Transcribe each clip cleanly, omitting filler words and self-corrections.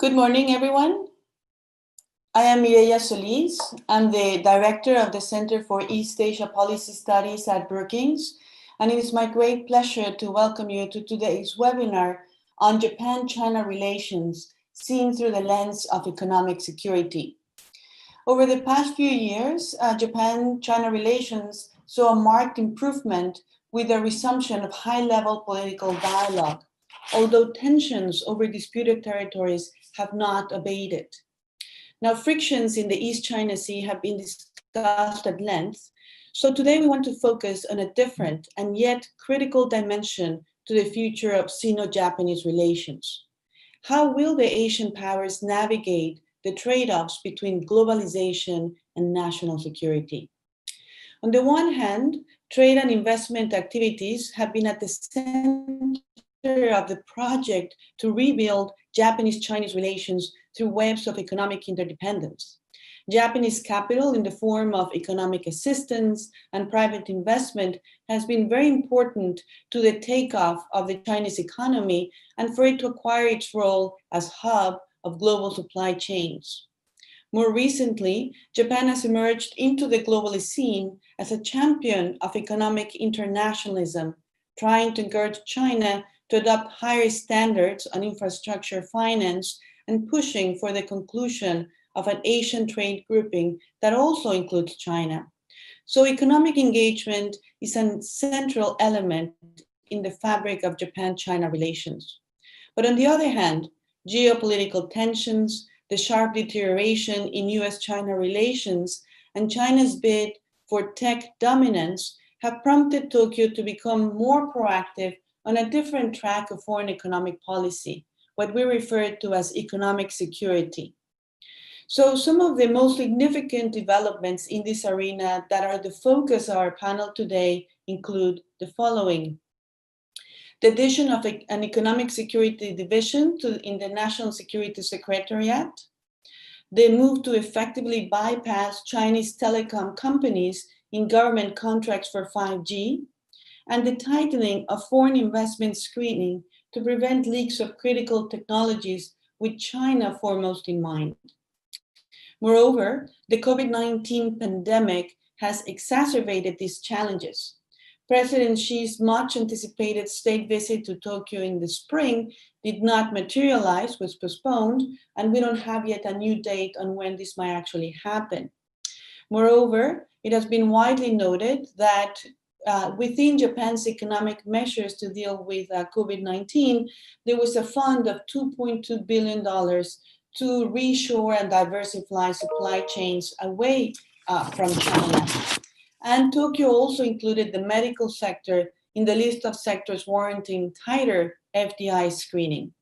Good morning, everyone. I am Mireya Solis. I'm the director of the Center for East Asia Policy Studies at Brookings, and it is my great pleasure to welcome you to today's webinar on Japan-China relations seen through the lens of economic security. Over the past few years, Japan-China relations saw a marked improvement with the resumption of high-level political dialogue, although tensions over disputed territories have not abated. Now, frictions in the East China Sea have been discussed at length, so today we want to focus on a different and yet critical dimension to the future of Sino-Japanese relations. How will the Asian powers navigate the trade-offs between globalization and national security? On the one hand, trade and investment activities have been at the center of the project to rebuild Japanese-Chinese relations through webs of economic interdependence. Japanese capital in the form of economic assistance and private investment has been very important to the takeoff of the Chinese economy and for it to acquire its role as hub of global supply chains. More recently, Japan has emerged into the globalist scene as a champion of economic internationalism, trying to encourage China to adopt higher standards on infrastructure finance and pushing for the conclusion of an Asian trade grouping that also includes China. So economic engagement is a central element in the fabric of Japan-China relations. But on the other hand, geopolitical tensions, the sharp deterioration in US-China relations, and China's bid for tech dominance have prompted Tokyo to become more proactive on a different track of foreign economic policy, what we refer to as economic security. So some of the most significant developments in this arena that are the focus of our panel today include the following. The addition of an economic security division in the National Security Secretariat, the move to effectively bypass Chinese telecom companies in government contracts for 5G, and the tightening of foreign investment screening to prevent leaks of critical technologies with China foremost in mind. Moreover, the COVID-19 pandemic has exacerbated these challenges. President Xi's much anticipated state visit to Tokyo in the spring did not materialize, was postponed, and we don't have yet a new date on when this might actually happen. Moreover, it has been widely noted that within Japan's economic measures to deal with COVID-19, there was a fund of $2.2 billion to reshore and diversify supply chains away from China. And Tokyo also included the medical sector in the list of sectors warranting tighter FDI screening.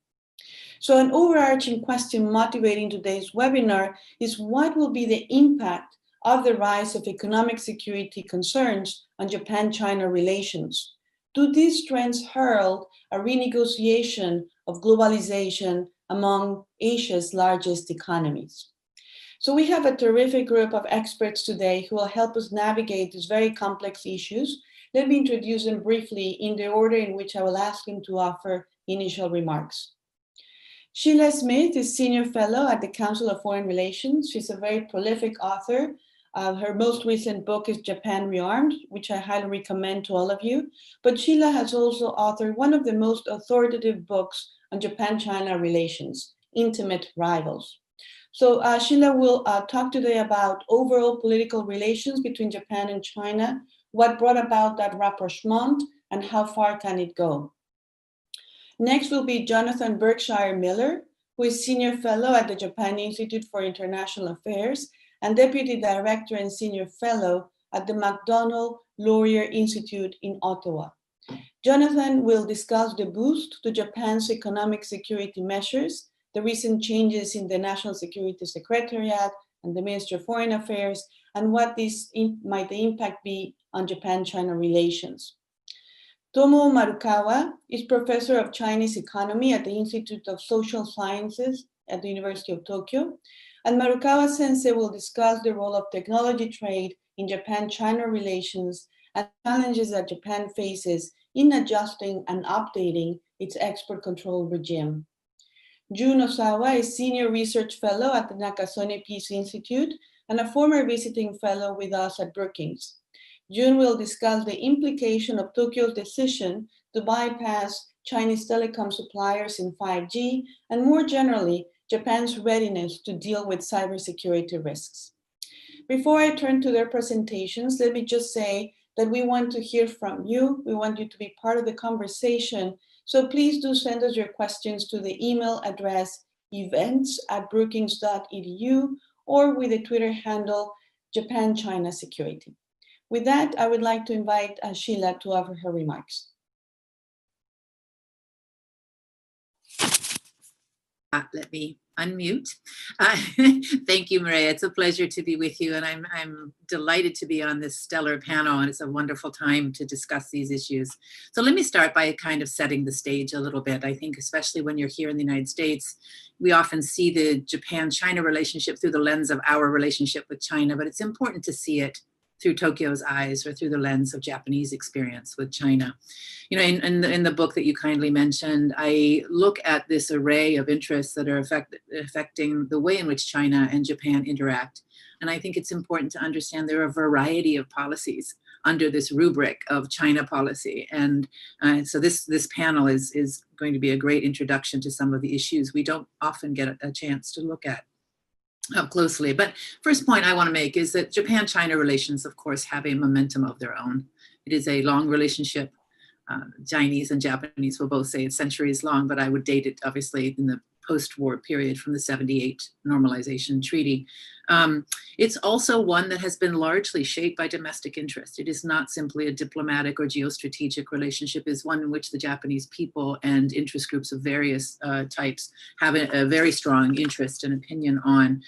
So an overarching question motivating today's webinar is what will be the impact of the rise of economic security concerns on Japan-China relations? Do these trends herald a renegotiation of globalization among Asia's largest economies? So we have a terrific group of experts today who will help us navigate these very complex issues. Let me introduce them briefly in the order in which I will ask them to offer initial remarks. Sheila Smith is Senior Fellow at the Council of Foreign Relations. She's a very prolific author. Her most recent book is Japan Rearmed, which I highly recommend to all of you. But Sheila has also authored one of the most authoritative books on Japan-China relations, Intimate Rivals. So Sheila will talk today about overall political relations between Japan and China, what brought about that rapprochement, and how far can it go. Next will be Jonathan Berkshire Miller, who is Senior Fellow at the Japan Institute for International Affairs and Deputy Director and Senior Fellow at the MacDonald Laurier Institute in Ottawa. Jonathan will discuss the boost to Japan's economic security measures, the recent changes in the National Security Secretariat and the Ministry of Foreign Affairs, and what might the impact be on Japan-China relations. Tomo Marukawa is Professor of Chinese Economy at the Institute of Social Sciences at the University of Tokyo. And Marukawa Sensei will discuss the role of technology trade in Japan-China relations and challenges that Japan faces in adjusting and updating its export control regime. Jun Osawa is Senior Research Fellow at the Nakasone Peace Institute and a former visiting fellow with us at Brookings. Jun will discuss the implication of Tokyo's decision to bypass Chinese telecom suppliers in 5G and more generally, Japan's readiness to deal with cybersecurity risks. Before I turn to their presentations, let me just say that we want to hear from you. We want you to be part of the conversation. So please do send us your questions to the email address events@brookings.edu or with the Twitter handle Japan-China Security. With that, I would like to invite Sheila to offer her remarks. Let me unmute. Thank you, Maria. It's a pleasure to be with you, and I'm delighted to be on this stellar panel, and it's a wonderful time to discuss these issues. So let me start by kind of setting the stage a little bit. I think especially when you're here in the United States, we often see the Japan-China relationship through the lens of our relationship with China, but it's important to see it through Tokyo's eyes or through the lens of Japanese experience with China. You know, in the book that you kindly mentioned, I look at this array of interests that are affecting the way in which China and Japan interact. And I think it's important to understand there are a variety of policies under this rubric of China policy. And so this panel is going to be a great introduction to some of the issues we don't often get a chance to look at up closely. But first point I want to make is that Japan-China relations, of course, have a momentum of their own. It is a long relationship. Chinese and Japanese will both say it's centuries long, but I would date it obviously in the post-war period from the 78 normalization treaty. It's also one that has been largely shaped by domestic interest. It is not simply a diplomatic or geostrategic relationship. It is one in which the Japanese people and interest groups of various types have a very strong interest and opinion on.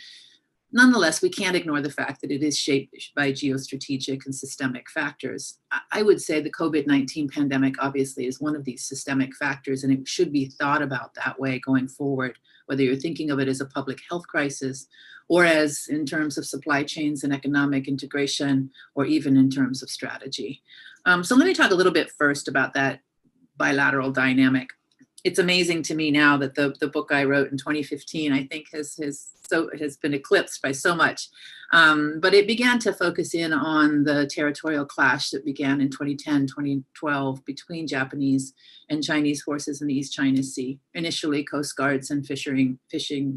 Nonetheless, we can't ignore the fact that it is shaped by geostrategic and systemic factors. I would say the COVID-19 pandemic obviously is one of these systemic factors, and it should be thought about that way going forward, whether you're thinking of it as a public health crisis or as in terms of supply chains and economic integration, or even in terms of strategy. So let me talk a little bit first about that bilateral dynamic. It's amazing to me now that the book I wrote in 2015, I think has been eclipsed by so much. But it began to focus in on the territorial clash that began in 2010, 2012 between Japanese and Chinese forces in the East China Sea. Initially coast guards and fishing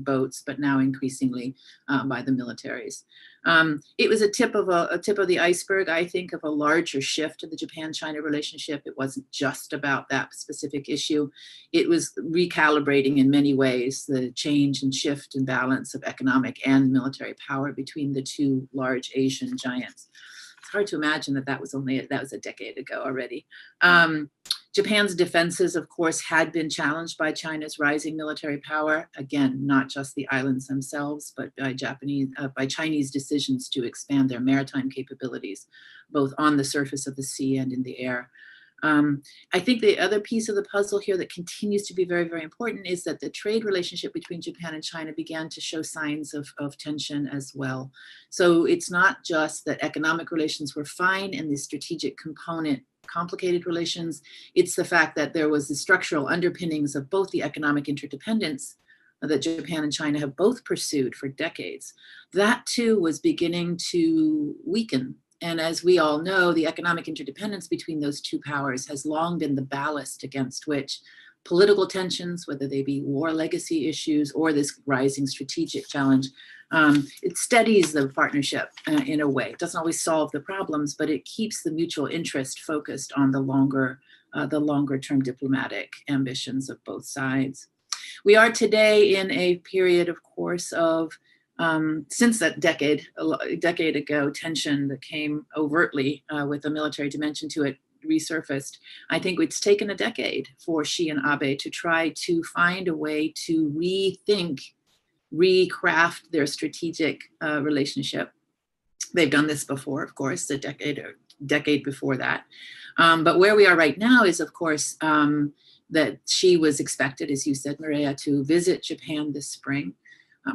boats, but now increasingly by the militaries. It was a tip of the iceberg, I think, of a larger shift in the Japan-China relationship. It wasn't just about that specific issue. It was recalibrating in many ways the change and shift and balance of economic and military power between the two large Asian giants. It's hard to imagine that was a decade ago already. Japan's defenses, of course, had been challenged by China's rising military power. Again, not just the islands themselves, but by Chinese decisions to expand their maritime capabilities, both on the surface of the sea and in the air. I think the other piece of the puzzle here that continues to be very, very important is that the trade relationship between Japan and China began to show signs of tension as well. So it's not just that economic relations were fine and the strategic component complicated relations. It's the fact that there was the structural underpinnings of both the economic interdependence that Japan and China have both pursued for decades. That too was beginning to weaken. And as we all know, the economic interdependence between those two powers has long been the ballast against which political tensions, whether they be war legacy issues or this rising strategic challenge, it steadies the partnership in a way. It doesn't always solve the problems, but it keeps the mutual interest focused on the longer term diplomatic ambitions of both sides. We are today in a period, of course, of since that a decade ago, tension that came overtly with a military dimension to it resurfaced. I think it's taken a decade for Xi and Abe to try to find a way to rethink, recraft their strategic relationship. They've done this before, of course, a decade before that. But where we are right now is, of course, that Xi was expected, as you said, Maria, to visit Japan this spring.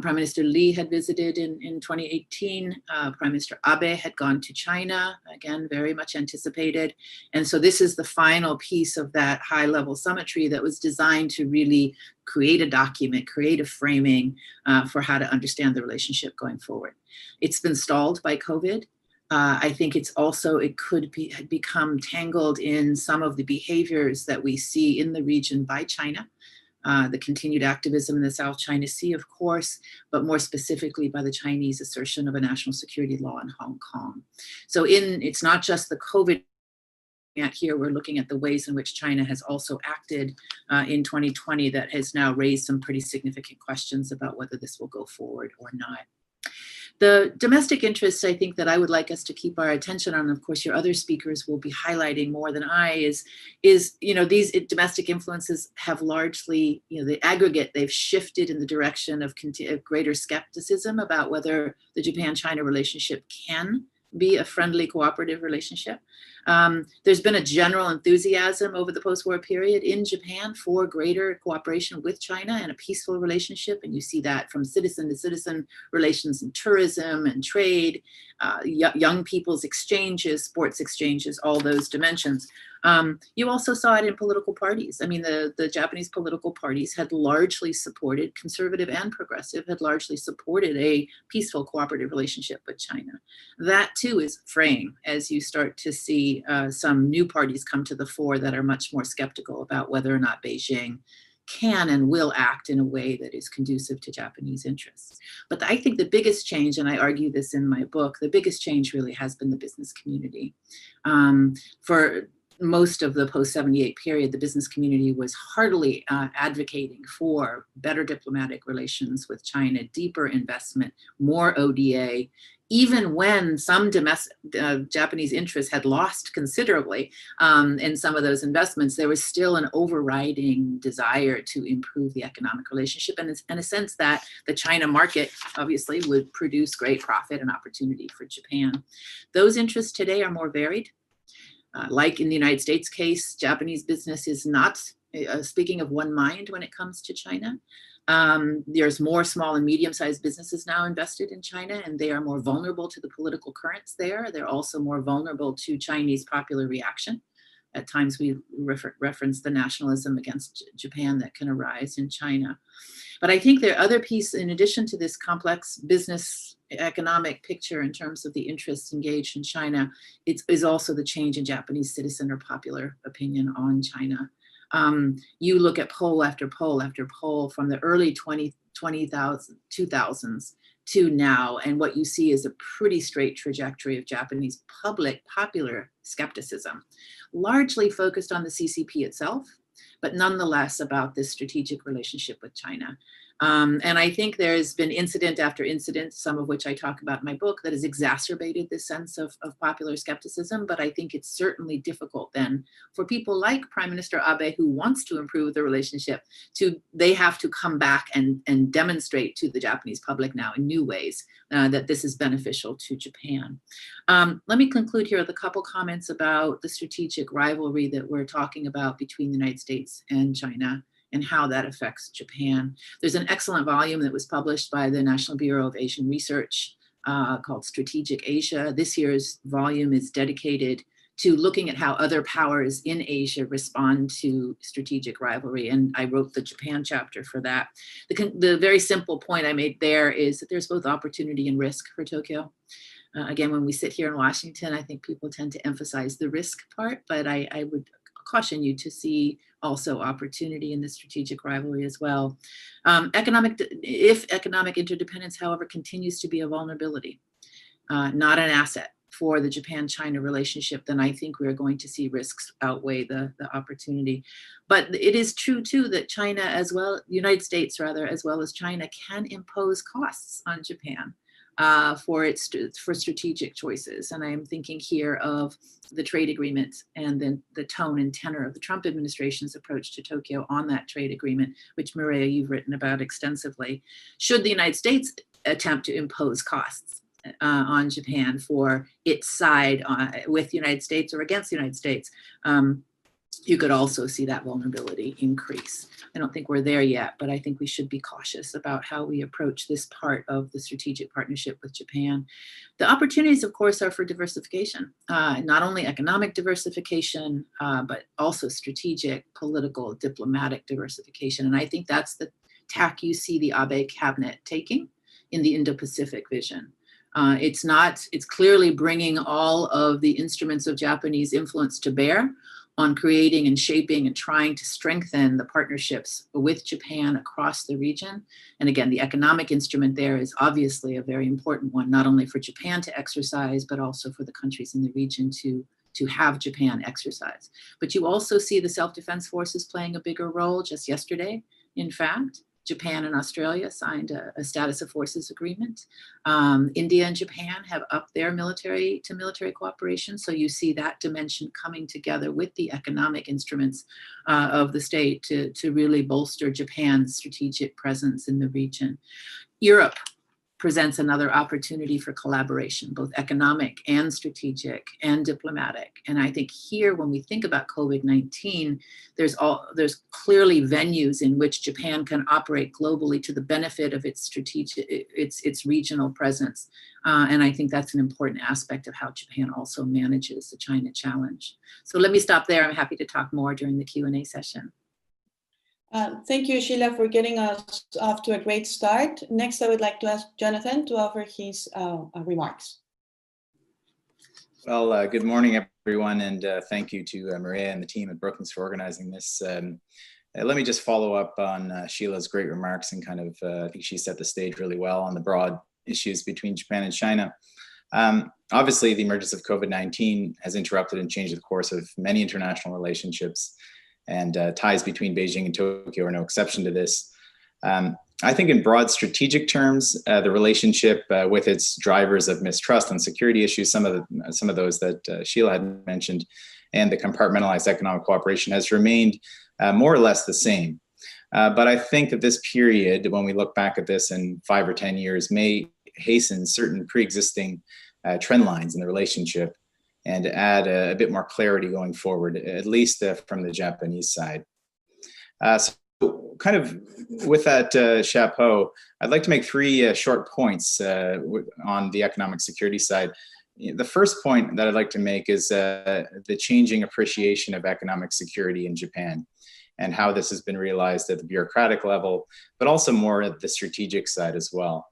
Prime Minister Lee had visited in 2018. Prime Minister Abe had gone to China, again, very much anticipated. And so this is the final piece of that high-level summitry that was designed to really create a document, create a framing for how to understand the relationship going forward. It's been stalled by COVID. I think it could become tangled in some of the behaviors that we see in the region by China. The continued activism in the South China Sea, of course, but more specifically by the Chinese assertion of a national security law in Hong Kong. So it's not just the COVID here, we're looking at the ways in which China has also acted in 2020 that has now raised some pretty significant questions about whether this will go forward or not. The domestic interests, I think, that I would like us to keep our attention on, of course, your other speakers will be highlighting more than I, is these domestic influences have largely, the aggregate, they've shifted in the direction of greater skepticism about whether the Japan-China relationship can be a friendly, cooperative relationship. There's been a general enthusiasm over the post-war period in Japan for greater cooperation with China and a peaceful relationship. And you see that from citizen to citizen relations in tourism and trade, young people's exchanges, sports exchanges, all those dimensions. You also saw it in political parties. I mean, the Japanese political parties had largely supported, conservative and progressive, had largely supported a peaceful cooperative relationship with China. That too is fraying as you start to see some new parties come to the fore that are much more skeptical about whether or not Beijing can and will act in a way that is conducive to Japanese interests. But I think the biggest change, and I argue this in my book, the biggest change really has been the business community. For most of the post-78 period, the business community was heartily advocating for better diplomatic relations with China, deeper investment, more ODA, even when some Japanese interests had lost considerably in some of those investments, there was still an overriding desire to improve the economic relationship, and in a sense that the China market obviously would produce great profit and opportunity for Japan. Those interests today are more varied. Like in the United States case, Japanese business is not speaking of one mind when it comes to China. There's more small and medium-sized businesses now invested in China, and they are more vulnerable to the political currents there. They're also more vulnerable to Chinese popular reaction. At times we reference the nationalism against Japan that can arise in China. But I think the other piece, in addition to this complex business economic picture in terms of the interests engaged in China, is also the change in Japanese citizen or popular opinion on China. You look at poll after poll after poll from the early 2000s to now, and what you see is a pretty straight trajectory of Japanese popular skepticism, largely focused on the CCP itself, but nonetheless about this strategic relationship with China. And I think there's been incident after incident, some of which I talk about in my book, that has exacerbated this sense of popular skepticism. But I think it's certainly difficult then for people like Prime Minister Abe, who wants to improve the relationship, they have to come back and demonstrate to the Japanese public now in new ways that this is beneficial to Japan. Let me conclude here with a couple comments about the strategic rivalry that we're talking about between the United States and China, and how that affects Japan. There's an excellent volume that was published by the National Bureau of Asian Research called Strategic Asia. This year's volume is dedicated to looking at how other powers in Asia respond to strategic rivalry, and I wrote the Japan chapter for that. The very simple point I made there is that there's both opportunity and risk for Tokyo. Again, when we sit here in Washington, I think people tend to emphasize the risk part, but I would caution you to see also opportunity in the strategic rivalry as well. If economic interdependence, however, continues to be a vulnerability, not an asset for the Japan-China relationship, then I think we're going to see risks outweigh the opportunity. But it is true too that China as well, United States rather, as well as China, can impose costs on Japan for strategic choices. And I'm thinking here of the trade agreement and then the tone and tenor of the Trump administration's approach to Tokyo on that trade agreement, which Maria, you've written about extensively. Should the United States attempt to impose costs on Japan for its side with the United States or against the United States, you could also see that vulnerability increase. I don't think we're there yet, but I think we should be cautious about how we approach this part of the strategic partnership with Japan. The opportunities, of course, are for diversification, not only economic diversification, but also strategic, political, diplomatic diversification. And I think that's the tack you see the Abe cabinet taking in the Indo-Pacific vision. It's clearly bringing all of the instruments of Japanese influence to bear on creating and shaping and trying to strengthen the partnerships with Japan across the region. And again, the economic instrument there is obviously a very important one, not only for Japan to exercise, but also for the countries in the region to have Japan exercise. But you also see the self-defense forces playing a bigger role. Just yesterday, in fact, Japan and Australia signed a status of forces agreement. India and Japan have upped their military cooperation. So you see that dimension coming together with the economic instruments of the state to really bolster Japan's strategic presence in the region. Europe presents another opportunity for collaboration, both economic and strategic and diplomatic. And I think here, when we think about COVID-19, there's clearly venues in which Japan can operate globally to the benefit of its its regional presence. And I think that's an important aspect of how Japan also manages the China challenge. So let me stop there. I'm happy to talk more during the Q&A session. Thank you, Sheila, for getting us off to a great start. Next, I would like to ask Jonathan to offer his remarks. Well, good morning, everyone, and thank you to Maria and the team at Brookings for organizing this. Let me just follow up on Sheila's great remarks and kind of, I think she set the stage really well on the broad issues between Japan and China. Obviously, the emergence of COVID-19 has interrupted and changed the course of many international relationships, and ties between Beijing and Tokyo are no exception to this. I think in broad strategic terms, the relationship with its drivers of mistrust and security issues, some of those that Sheila had mentioned, and the compartmentalized economic cooperation has remained more or less the same. But I think that this period, when we look back at this in 5 or 10 years, may hasten certain pre-existing trend lines in the relationship and add a bit more clarity going forward, at least from the Japanese side. So kind of with that chapeau, I'd like to make 3 short points on the economic security side. The first point that I'd like to make is the changing appreciation of economic security in Japan and how this has been realized at the bureaucratic level, but also more at the strategic side as well.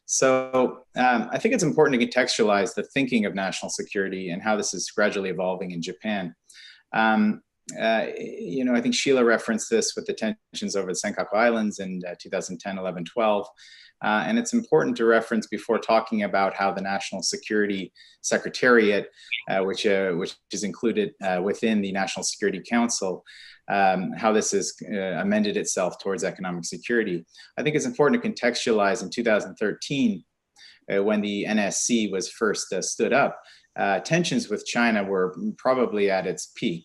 So I think it's important to contextualize the thinking of national security and how this is gradually evolving in Japan. I think Sheila referenced this with the tensions over the Senkaku Islands in 2010, 11, 12. And it's important to reference before talking about how the National Security Secretariat, which is included within the National Security Council, how this has amended itself towards economic security. I think it's important to contextualize in 2013, when the NSC was first stood up, tensions with China were probably at its peak.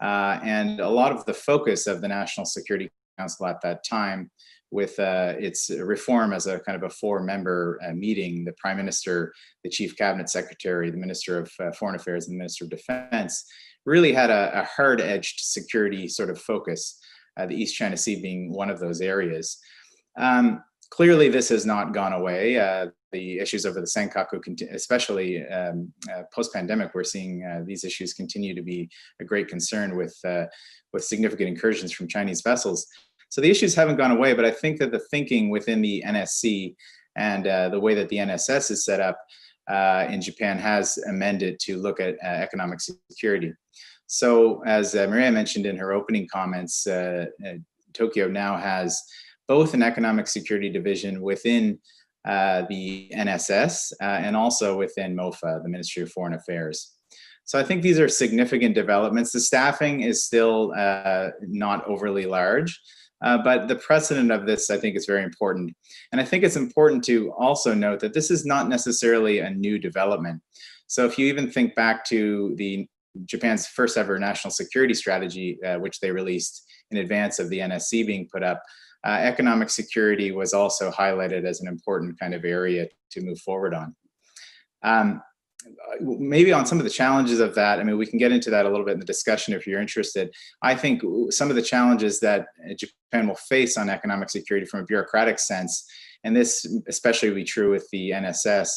And a lot of the focus of the National Security Council at that time, with its reform as a kind of a 4-member meeting, the Prime Minister, the Chief Cabinet Secretary, the Minister of Foreign Affairs, and the Minister of Defense, really had a hard-edged security sort of focus, the East China Sea being one of those areas. Clearly, this has not gone away. The issues over the Senkaku, especially post-pandemic, we're seeing these issues continue to be a great concern with significant incursions from Chinese vessels. So the issues haven't gone away, but I think that the thinking within the NSC and the way that the NSS is set up in Japan has amended to look at economic security. So as Maria mentioned in her opening comments, Tokyo now has both an economic security division within the NSS and also within MOFA, the Ministry of Foreign Affairs. So I think these are significant developments. The staffing is still not overly large, but the precedent of this, I think, is very important. And I think it's important to also note that this is not necessarily a new development. So if you even think back to Japan's first ever national security strategy, which they released in advance of the NSC being put up, economic security was also highlighted as an important kind of area to move forward on. maybe on some of the challenges of that, I mean, we can get into that a little bit in the discussion if you're interested. I think some of the challenges that Japan will face on economic security from a bureaucratic sense, and this especially will be true with the NSS,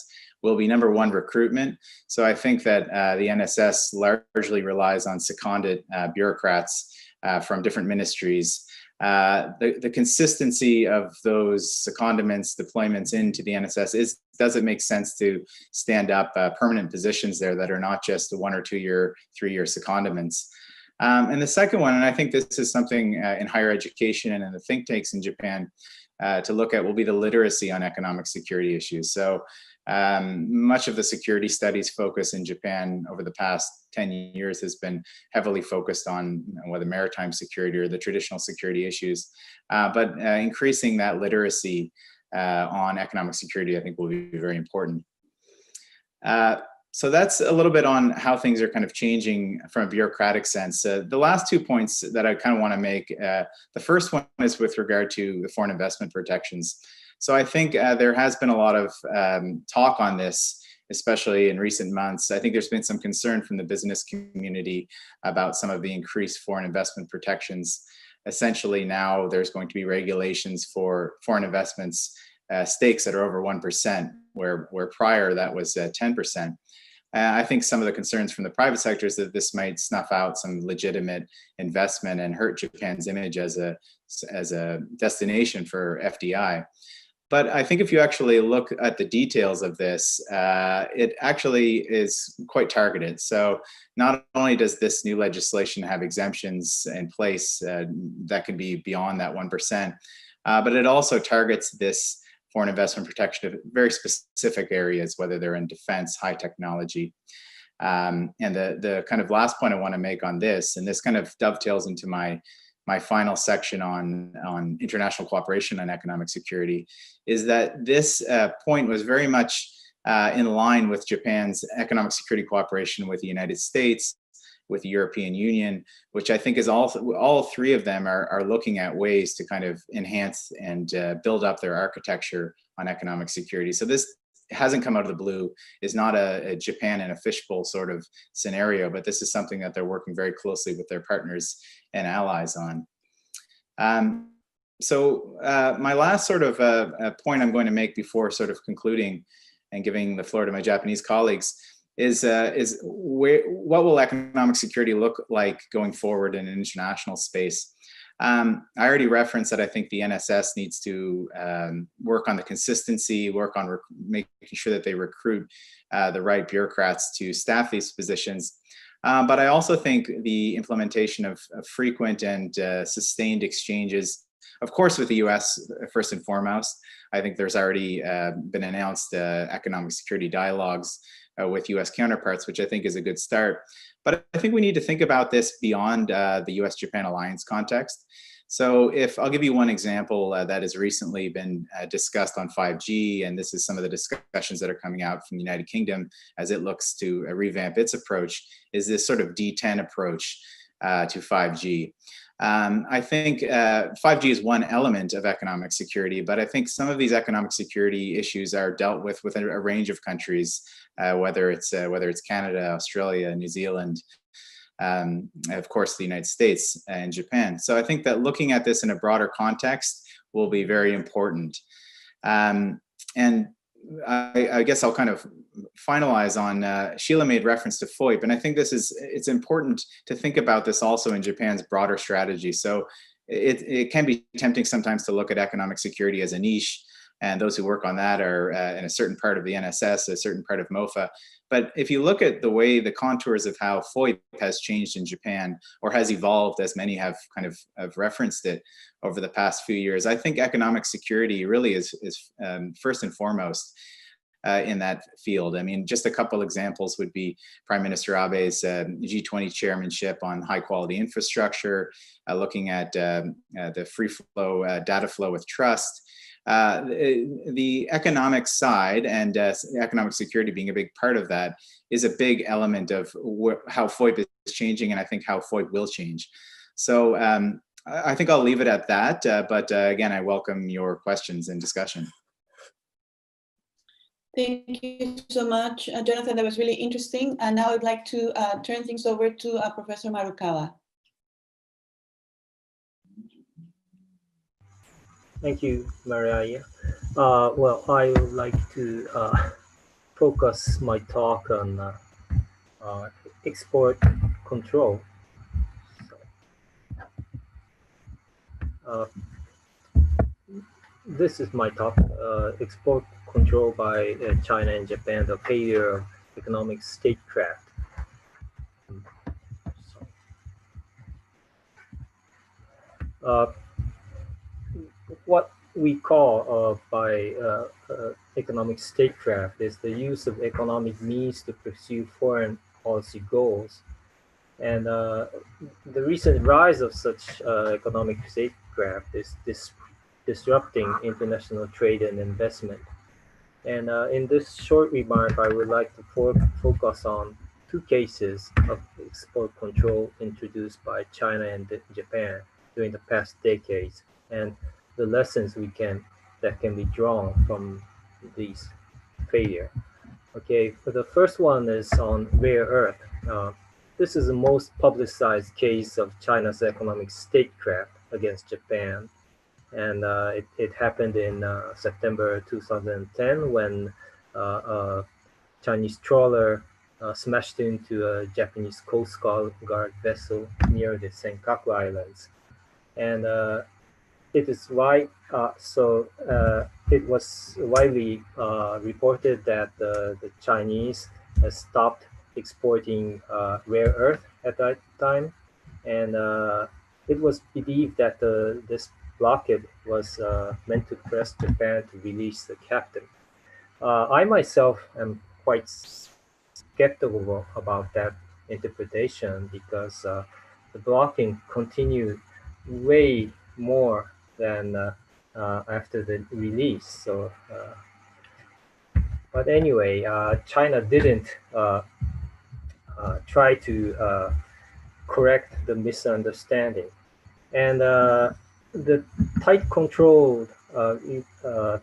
will be number one, recruitment. So I think that the NSS largely relies on seconded bureaucrats from different ministries. The consistency of those secondments, deployments into the NSS does it make sense to stand up permanent positions there that are not just the 1 or 2 year, 3 year secondments. And the second one, and I think this is something in higher education and in the think tanks in Japan to look at, will be the literacy on economic security issues. So much of the security studies focus in Japan over the past 10 years has been heavily focused on whether maritime security or the traditional security issues, but increasing that literacy on economic security, I think, will be very important. So that's a little bit on how things are kind of changing from a bureaucratic sense. The last 2 points that I kind of want to make, the first one is with regard to the foreign investment protections. So I think there has been a lot of talk on this, especially in recent months. I think there's been some concern from the business community about some of the increased foreign investment protections. Essentially now there's going to be regulations for foreign investments, stakes that are over 1%, where prior that was 10%. I think some of the concerns from the private sector is that this might snuff out some legitimate investment and hurt Japan's image as a destination for FDI. But I think if you actually look at the details of this, it actually is quite targeted. So not only does this new legislation have exemptions in place that can be beyond that 1%, but it also targets this foreign investment protection of very specific areas, whether they're in defense, high technology. And the kind of last point I want to make on this, and this kind of dovetails into my final section on international cooperation and economic security, is that this point was very much in line with Japan's economic security cooperation with the United States, with the European Union, which I think is all three of them are looking at ways to kind of enhance and build up their architecture on economic security. So this hasn't come out of the blue, is not a Japan in a fishbowl sort of scenario, but this is something that they're working very closely with their partners and allies on. So my last sort of point I'm going to make before sort of concluding and giving the floor to my Japanese colleagues is what will economic security look like going forward in an international space? I already referenced that I think the NSS needs to work on the consistency, work on making sure that they recruit the right bureaucrats to staff these positions. But I also think the implementation of frequent and sustained exchanges, of course, with the US first and foremost. I think there's already been announced economic security dialogues with US counterparts, which I think is a good start. But I think we need to think about this beyond the US-Japan alliance context. So if I'll give you one example that has recently been discussed on 5G, and this is some of the discussions that are coming out from the United Kingdom as it looks to revamp its approach, is this sort of D10 approach to 5G. I think 5G is one element of economic security, but I think some of these economic security issues are dealt with within a range of countries, whether it's Canada, Australia, New Zealand, of course, the United States and Japan. So I think that looking at this in a broader context will be very important. And I guess I'll kind of finalize on, Sheila made reference to FOIP, and I think it's important to think about this also in Japan's broader strategy. So it can be tempting sometimes to look at economic security as a niche, and those who work on that are in a certain part of the NSS, a certain part of MOFA. But if you look at the way the contours of how FOIP has changed in Japan, or has evolved, as many have kind of referenced it over the past few years, I think economic security really is first and foremost in that field. I mean, just a couple examples would be Prime Minister Abe's G20 chairmanship on high quality infrastructure, looking at the free flow, data flow with trust. The economic side and economic security being a big part of that is a big element of how FOIP is changing, and I think how FOIP will change. So I think I'll leave it at that, but again, I welcome your questions and discussion. Thank you so much, Jonathan. That was really interesting. And now I'd like to turn things over to Professor Marukawa. Thank you, Maria. Well, I would like to focus my talk on export control. So, this is my talk, export control by China and Japan, the failure of economic statecraft. What we call by economic statecraft is the use of economic means to pursue foreign policy goals. And the recent rise of such economic statecraft is disrupting international trade and investment. And in this short remark, I would like to focus on two cases of export control introduced by China and Japan during the past decades, and the lessons that can be drawn from these failure. Okay, so the first one is on rare earth. This is the most publicized case of China's economic statecraft against Japan. And it happened in September 2010 when a Chinese trawler smashed into a Japanese Coast Guard vessel near the Senkaku Islands. And it is it was widely reported that the Chinese has stopped exporting rare earth at that time, and it was believed that this blockade was meant to press Japan to release the captain. I myself am quite skeptical about that interpretation because the blocking continued way more than after the release. So, but anyway, China didn't try to correct the misunderstanding, and the tight control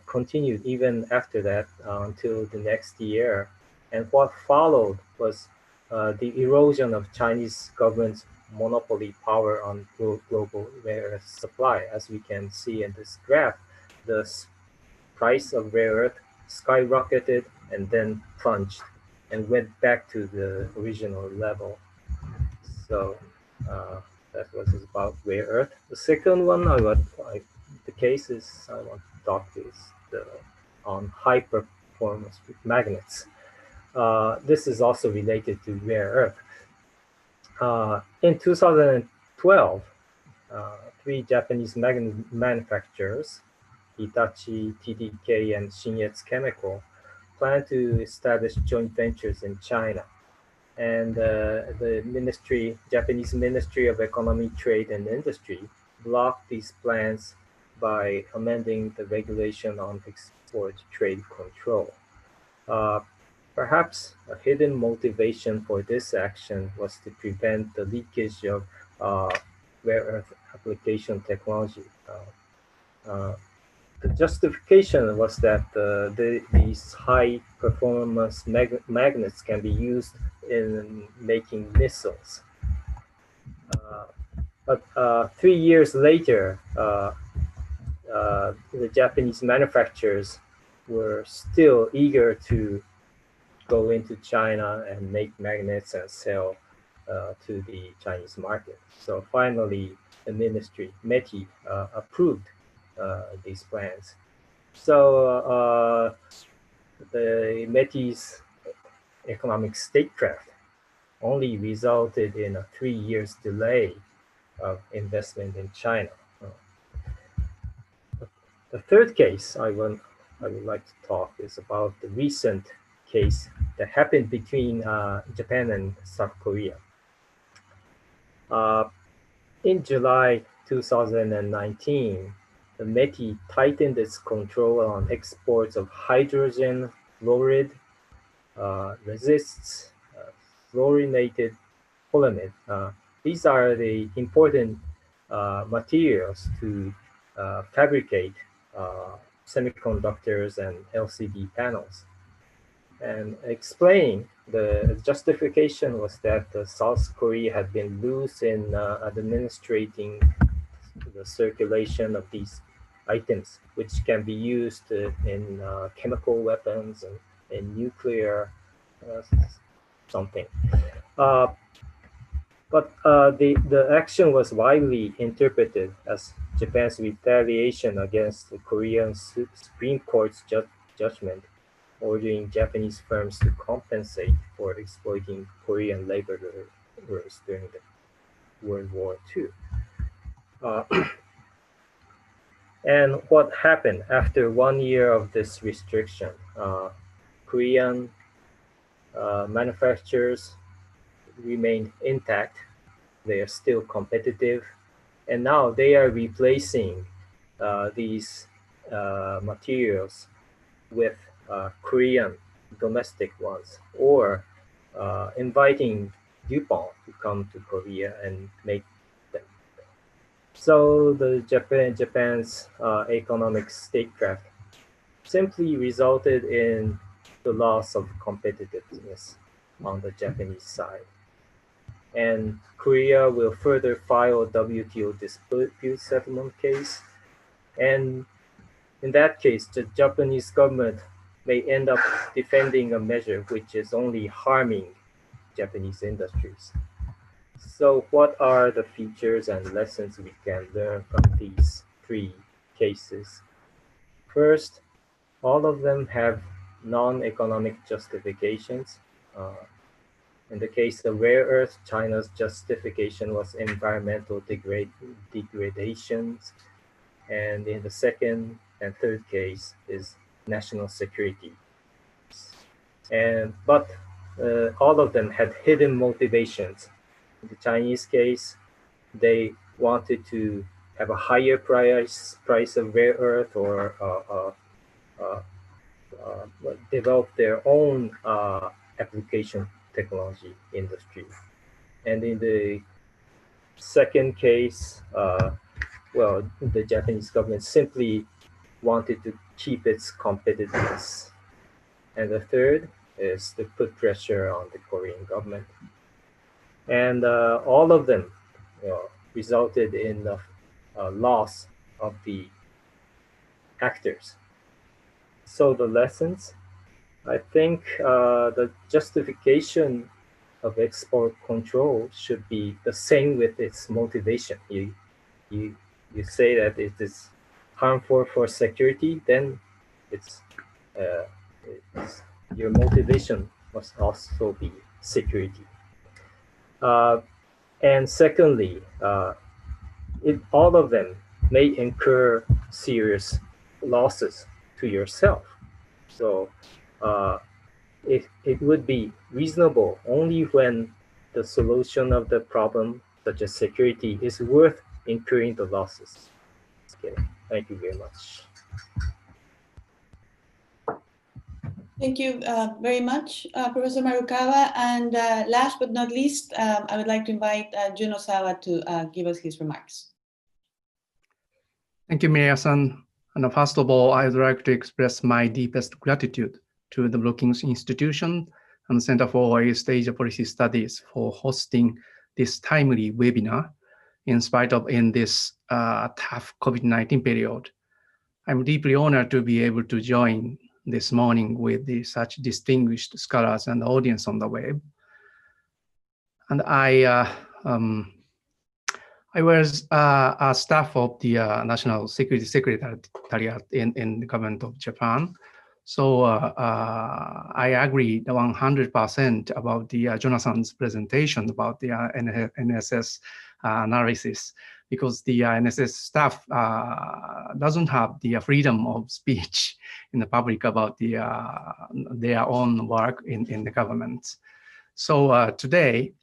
continued even after that until the next year. And what followed was the erosion of Chinese government's monopoly power on global rare earth supply. As we can see in this graph, the price of rare earth skyrocketed and then plunged and went back to the original level. So that was about rare earth. The second one, the cases I want to talk is on high performance magnets. This is also related to rare earth. In 2012, three Japanese magnet manufacturers, Hitachi, TDK, and Shinyetsu Chemical, plan to establish joint ventures in China. And the Japanese Ministry of Economy, Trade, and Industry blocked these plans by amending the regulation on export trade control. Perhaps a hidden motivation for this action was to prevent the leakage of rare earth application technology. The justification was that these high performance magnets can be used in making missiles. But 3 years later, the Japanese manufacturers were still eager to go into China and make magnets and sell to the Chinese market. So finally, the ministry, METI, approved these plans. So the METI's economic statecraft only resulted in a 3 years delay of investment in China. The third case I would like to talk is about the recent case that happened between Japan and South Korea. In July 2019, the METI tightened its control on exports of hydrogen fluoride, resists, fluorinated polyamide. These are the important materials to fabricate semiconductors and LCD panels. And explaining the justification was that South Korea had been loose in administrating the circulation of these items, which can be used in chemical weapons and in nuclear uh, something. But the action was widely interpreted as Japan's retaliation against the Korean Supreme Court's judgment ordering Japanese firms to compensate for exploiting Korean laborers during the World War II. And what happened after 1 year of this restriction? Korean manufacturers remained intact. They are still competitive. And now they are replacing these materials with Korean domestic ones, or inviting DuPont to come to Korea and make them. So the Japan's economic statecraft simply resulted in the loss of competitiveness on the Japanese side. And Korea will further file a WTO dispute settlement case. And in that case, the Japanese government may end up defending a measure which is only harming Japanese industries. So what are the features and lessons we can learn from these three cases? First, all of them have non-economic justifications. In the case of rare earth, China's justification was environmental degradations. And in the second and third case is national security. But all of them had hidden motivations. In the Chinese case, they wanted to have a higher price of rare earth, or develop their own application technology industry. And in the second case, the Japanese government simply wanted to keep its competitiveness. And the third is to put pressure on the Korean government. And all of them resulted in the loss of the actors. So the lessons, I think the justification of export control should be the same with its motivation. You say that it is harmful for security, then it's your motivation must also be security. And secondly, all of them may incur serious losses to yourself. So it would be reasonable only when the solution of the problem, such as security, is worth incurring the losses. Okay, thank you very much. Thank you very much, Professor Marukawa. And last but not least, I would like to invite Gino Saleh to give us his remarks. Thank you, Maria-san. And first of all, I would like to express my deepest gratitude to the Brookings Institution and Center for East Asia Policy Studies for hosting this timely webinar in spite of this tough COVID-19 period. I'm deeply honored to be able to join this morning with such distinguished scholars and audience on the web. And I was a staff of the National Security Secretariat in the government of Japan. So I agree 100% about the Jonathan's presentation about the NSS analysis, because the NSS staff doesn't have the freedom of speech in the public about their own work in the government. So today,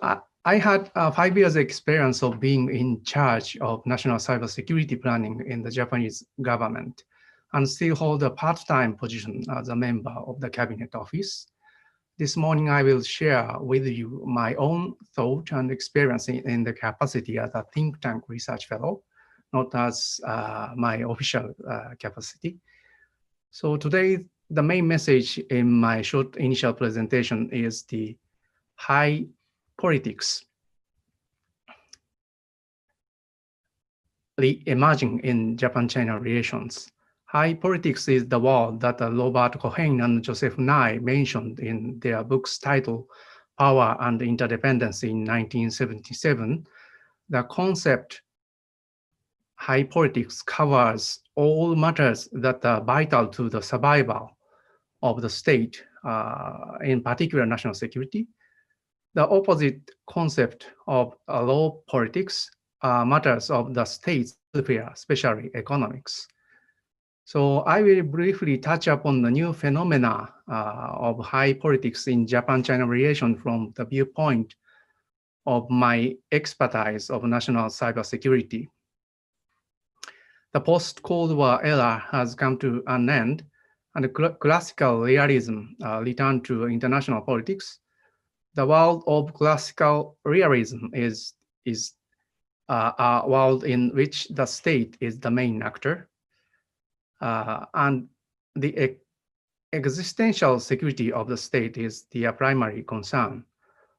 I had 5 years experience of being in charge of national cybersecurity planning in the Japanese government, and still hold a part-time position as a member of the cabinet office. This morning, I will share with you my own thought and experience in the capacity as a think tank research fellow, not as my official capacity. So today, the main message in my short initial presentation is the high politics emerging in Japan-China relations. High politics is the word that Robert Cohen and Joseph Nye mentioned in their book's title, Power and Interdependence in 1977. The concept high politics covers all matters that are vital to the survival of the state, in particular national security. The opposite concept of low politics matters of the state's welfare, especially economics. So I will briefly touch upon the new phenomena of high politics in Japan-China relation from the viewpoint of my expertise of national cybersecurity. The post-Cold War era has come to an end, and classical realism returned to international politics. The world of classical realism is a world in which the state is the main actor, and the existential security of the state is the primary concern.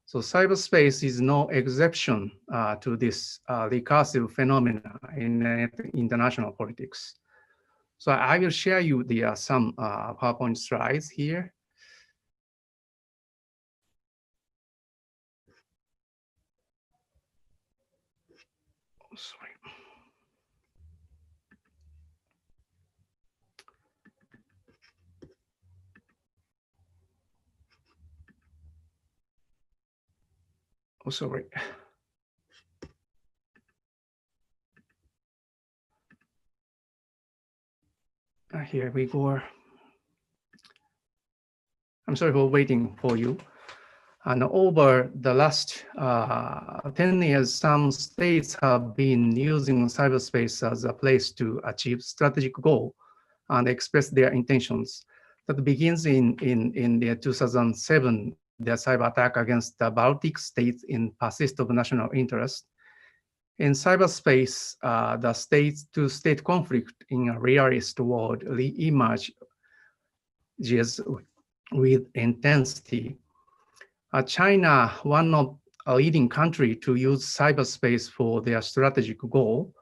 So cyberspace is no exception to this recursive phenomena in international politics. So I will share you the some PowerPoint slides here. Sorry. Oh, sorry. Here we go. I'm sorry for waiting for you. And over the last 10 years, some states have been using cyberspace as a place to achieve strategic goal and express their intentions. That begins in the 2007, the cyber attack against the Baltic states in persist of national interest. In cyberspace, the state-to-state conflict in a realist world re-emerges with intensity. China, one of a leading country to use cyberspace for their strategic goal,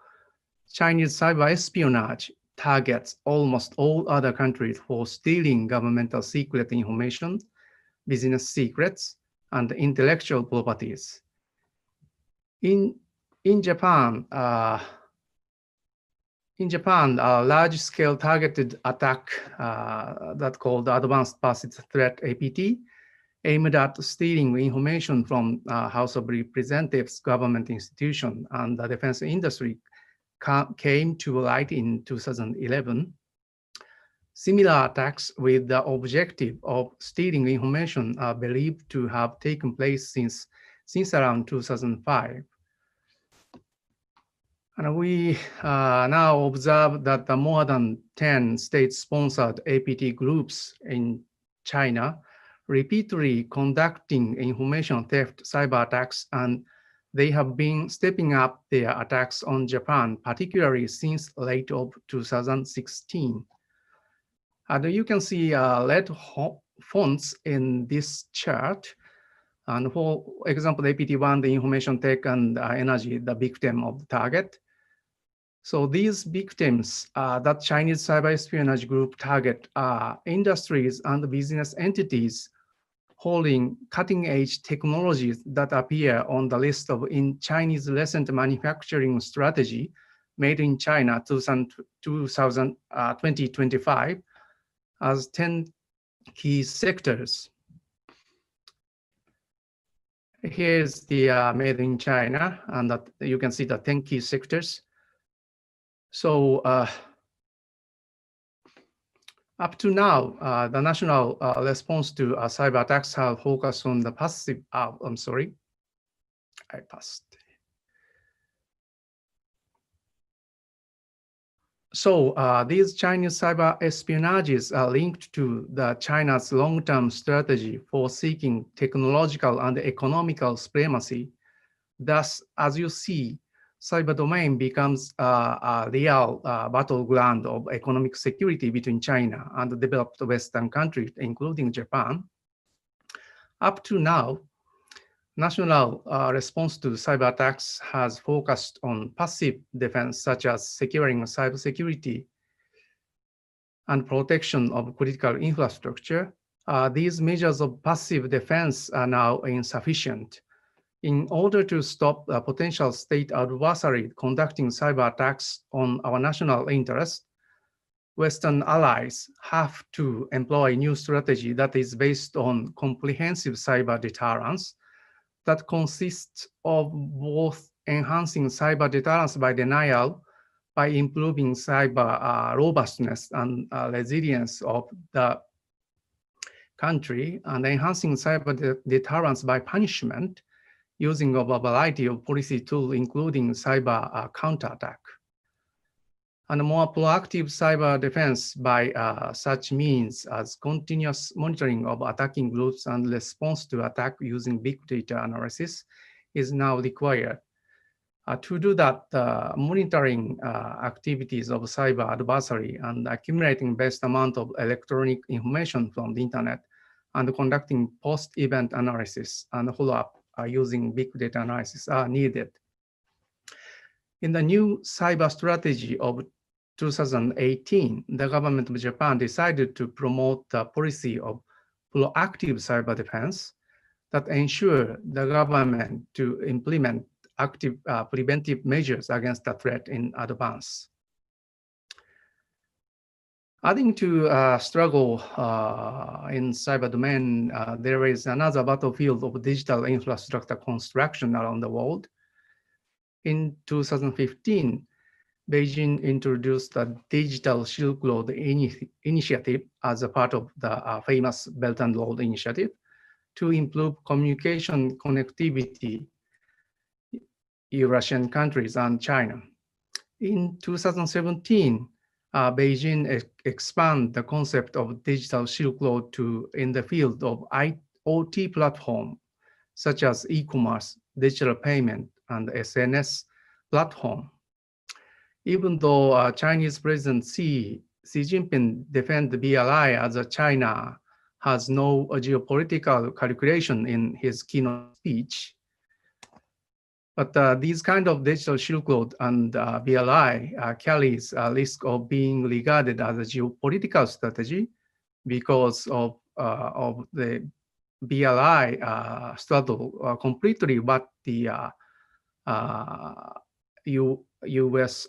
Chinese cyber espionage targets almost all other countries for stealing governmental secret information, business secrets, and intellectual properties. In Japan, a large-scale targeted attack that called Advanced Persistent Threat (APT) aimed at stealing information from House of Representatives, government institution, and the defense industry came to light in 2011. Similar attacks with the objective of stealing information are believed to have taken place since around 2005. And we now observe that the more than 10 state-sponsored APT groups in China repeatedly conducting information theft cyber attacks, and they have been stepping up their attacks on Japan, particularly since late of 2016. And you can see red fonts in this chart. And for example, APT1, the information tech and energy, the victim of the target. So these victims that Chinese cyber espionage group target are industries and business entities holding cutting-edge technologies that appear on the list of in Chinese recent manufacturing strategy made in China 2025 as 10 key sectors. Here's the made in China, and that you can see the 10 key sectors. So up to now, the national response to cyber attacks have focused on the passive, I'm sorry, I passed. So these Chinese cyber espionages are linked to the China's long-term strategy for seeking technological and economical supremacy. Thus, as you see, cyber domain becomes a real battleground of economic security between China and the developed Western countries, including Japan. Up to now, national response to cyber attacks has focused on passive defense, such as securing cybersecurity and protection of critical infrastructure. These measures of passive defense are now insufficient. In order to stop a potential state adversary conducting cyber attacks on our national interest, Western allies have to employ a new strategy that is based on comprehensive cyber deterrence that consists of both enhancing cyber deterrence by denial, by improving cyber robustness and resilience of the country, and enhancing cyber deterrence by punishment, using a variety of policy tools, including cyber counterattack. And more proactive cyber defense by such means as continuous monitoring of attacking groups and response to attack using big data analysis is now required. To do that, monitoring activities of cyber adversary and accumulating best amount of electronic information from the internet and conducting post-event analysis and follow-up using big data analysis are needed. In the new cyber strategy of 2018, the government of Japan decided to promote the policy of proactive cyber defense that ensure the government to implement active preventive measures against the threat in advance. Adding to struggle in cyber domain, there is another battlefield of digital infrastructure construction around the world. In 2015, Beijing introduced the Digital Silk Road Initiative as a part of the famous Belt and Road Initiative to improve communication connectivity Eurasian countries and China. In 2017, Beijing expanded the concept of digital Silk Road to in the field of IoT platform, such as e-commerce, digital payment, and SNS platform. Even though Chinese President Xi Jinping defended BRI as China has no geopolitical calculation in his keynote speech, but these kind of digital Silk Road and BRI carries a risk of being regarded as a geopolitical strategy because of the BRI struggle completely what the U.S.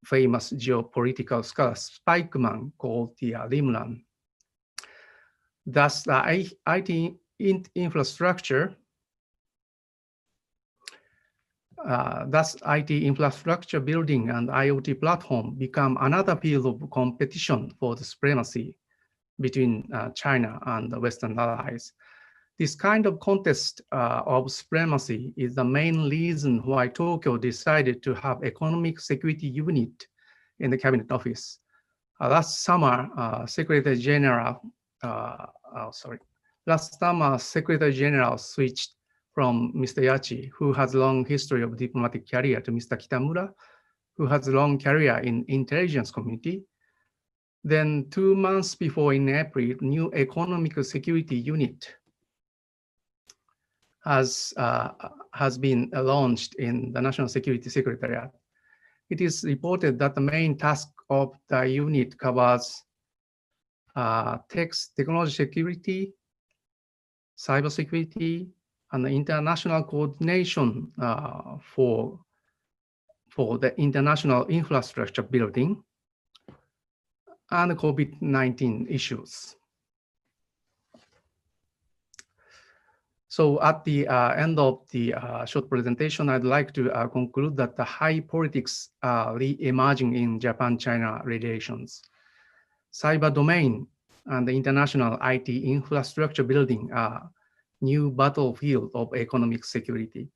famous geopolitical scholar Spikeman called the Rimland. Thus, the IT infrastructure building and IoT platform become another field of competition for the supremacy between China and the Western allies. This kind of contest of supremacy is the main reason why Tokyo decided to have economic security unit in the cabinet office. Last summer, Secretary General switched from Mr. Yachi, who has a long history of diplomatic career, to Mr. Kitamura, who has a long career in intelligence community. Then 2 months before, in April, new economic security unit has been launched in the National Security Secretariat. It is reported that the main task of the unit covers technology security, cybersecurity, and the international coordination for the international infrastructure building and COVID-19 issues. So at the end of the short presentation, I'd like to conclude that the high politics are re-emerging in Japan-China relations. Cyber domain and the international IT infrastructure building are new battlefield of economic security.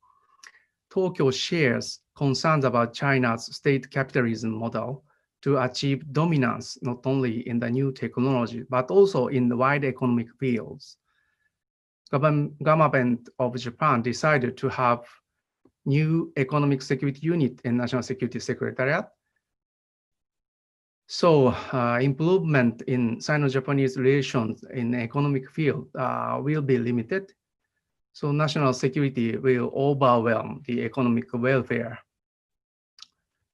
Tokyo shares concerns about China's state capitalism model to achieve dominance not only in the new technology, but also in the wide economic fields. Government of Japan decided to have new Economic Security Unit and National Security Secretariat. So improvement in Sino-Japanese relations in the economic field will be limited. So national security will overwhelm the economic welfare.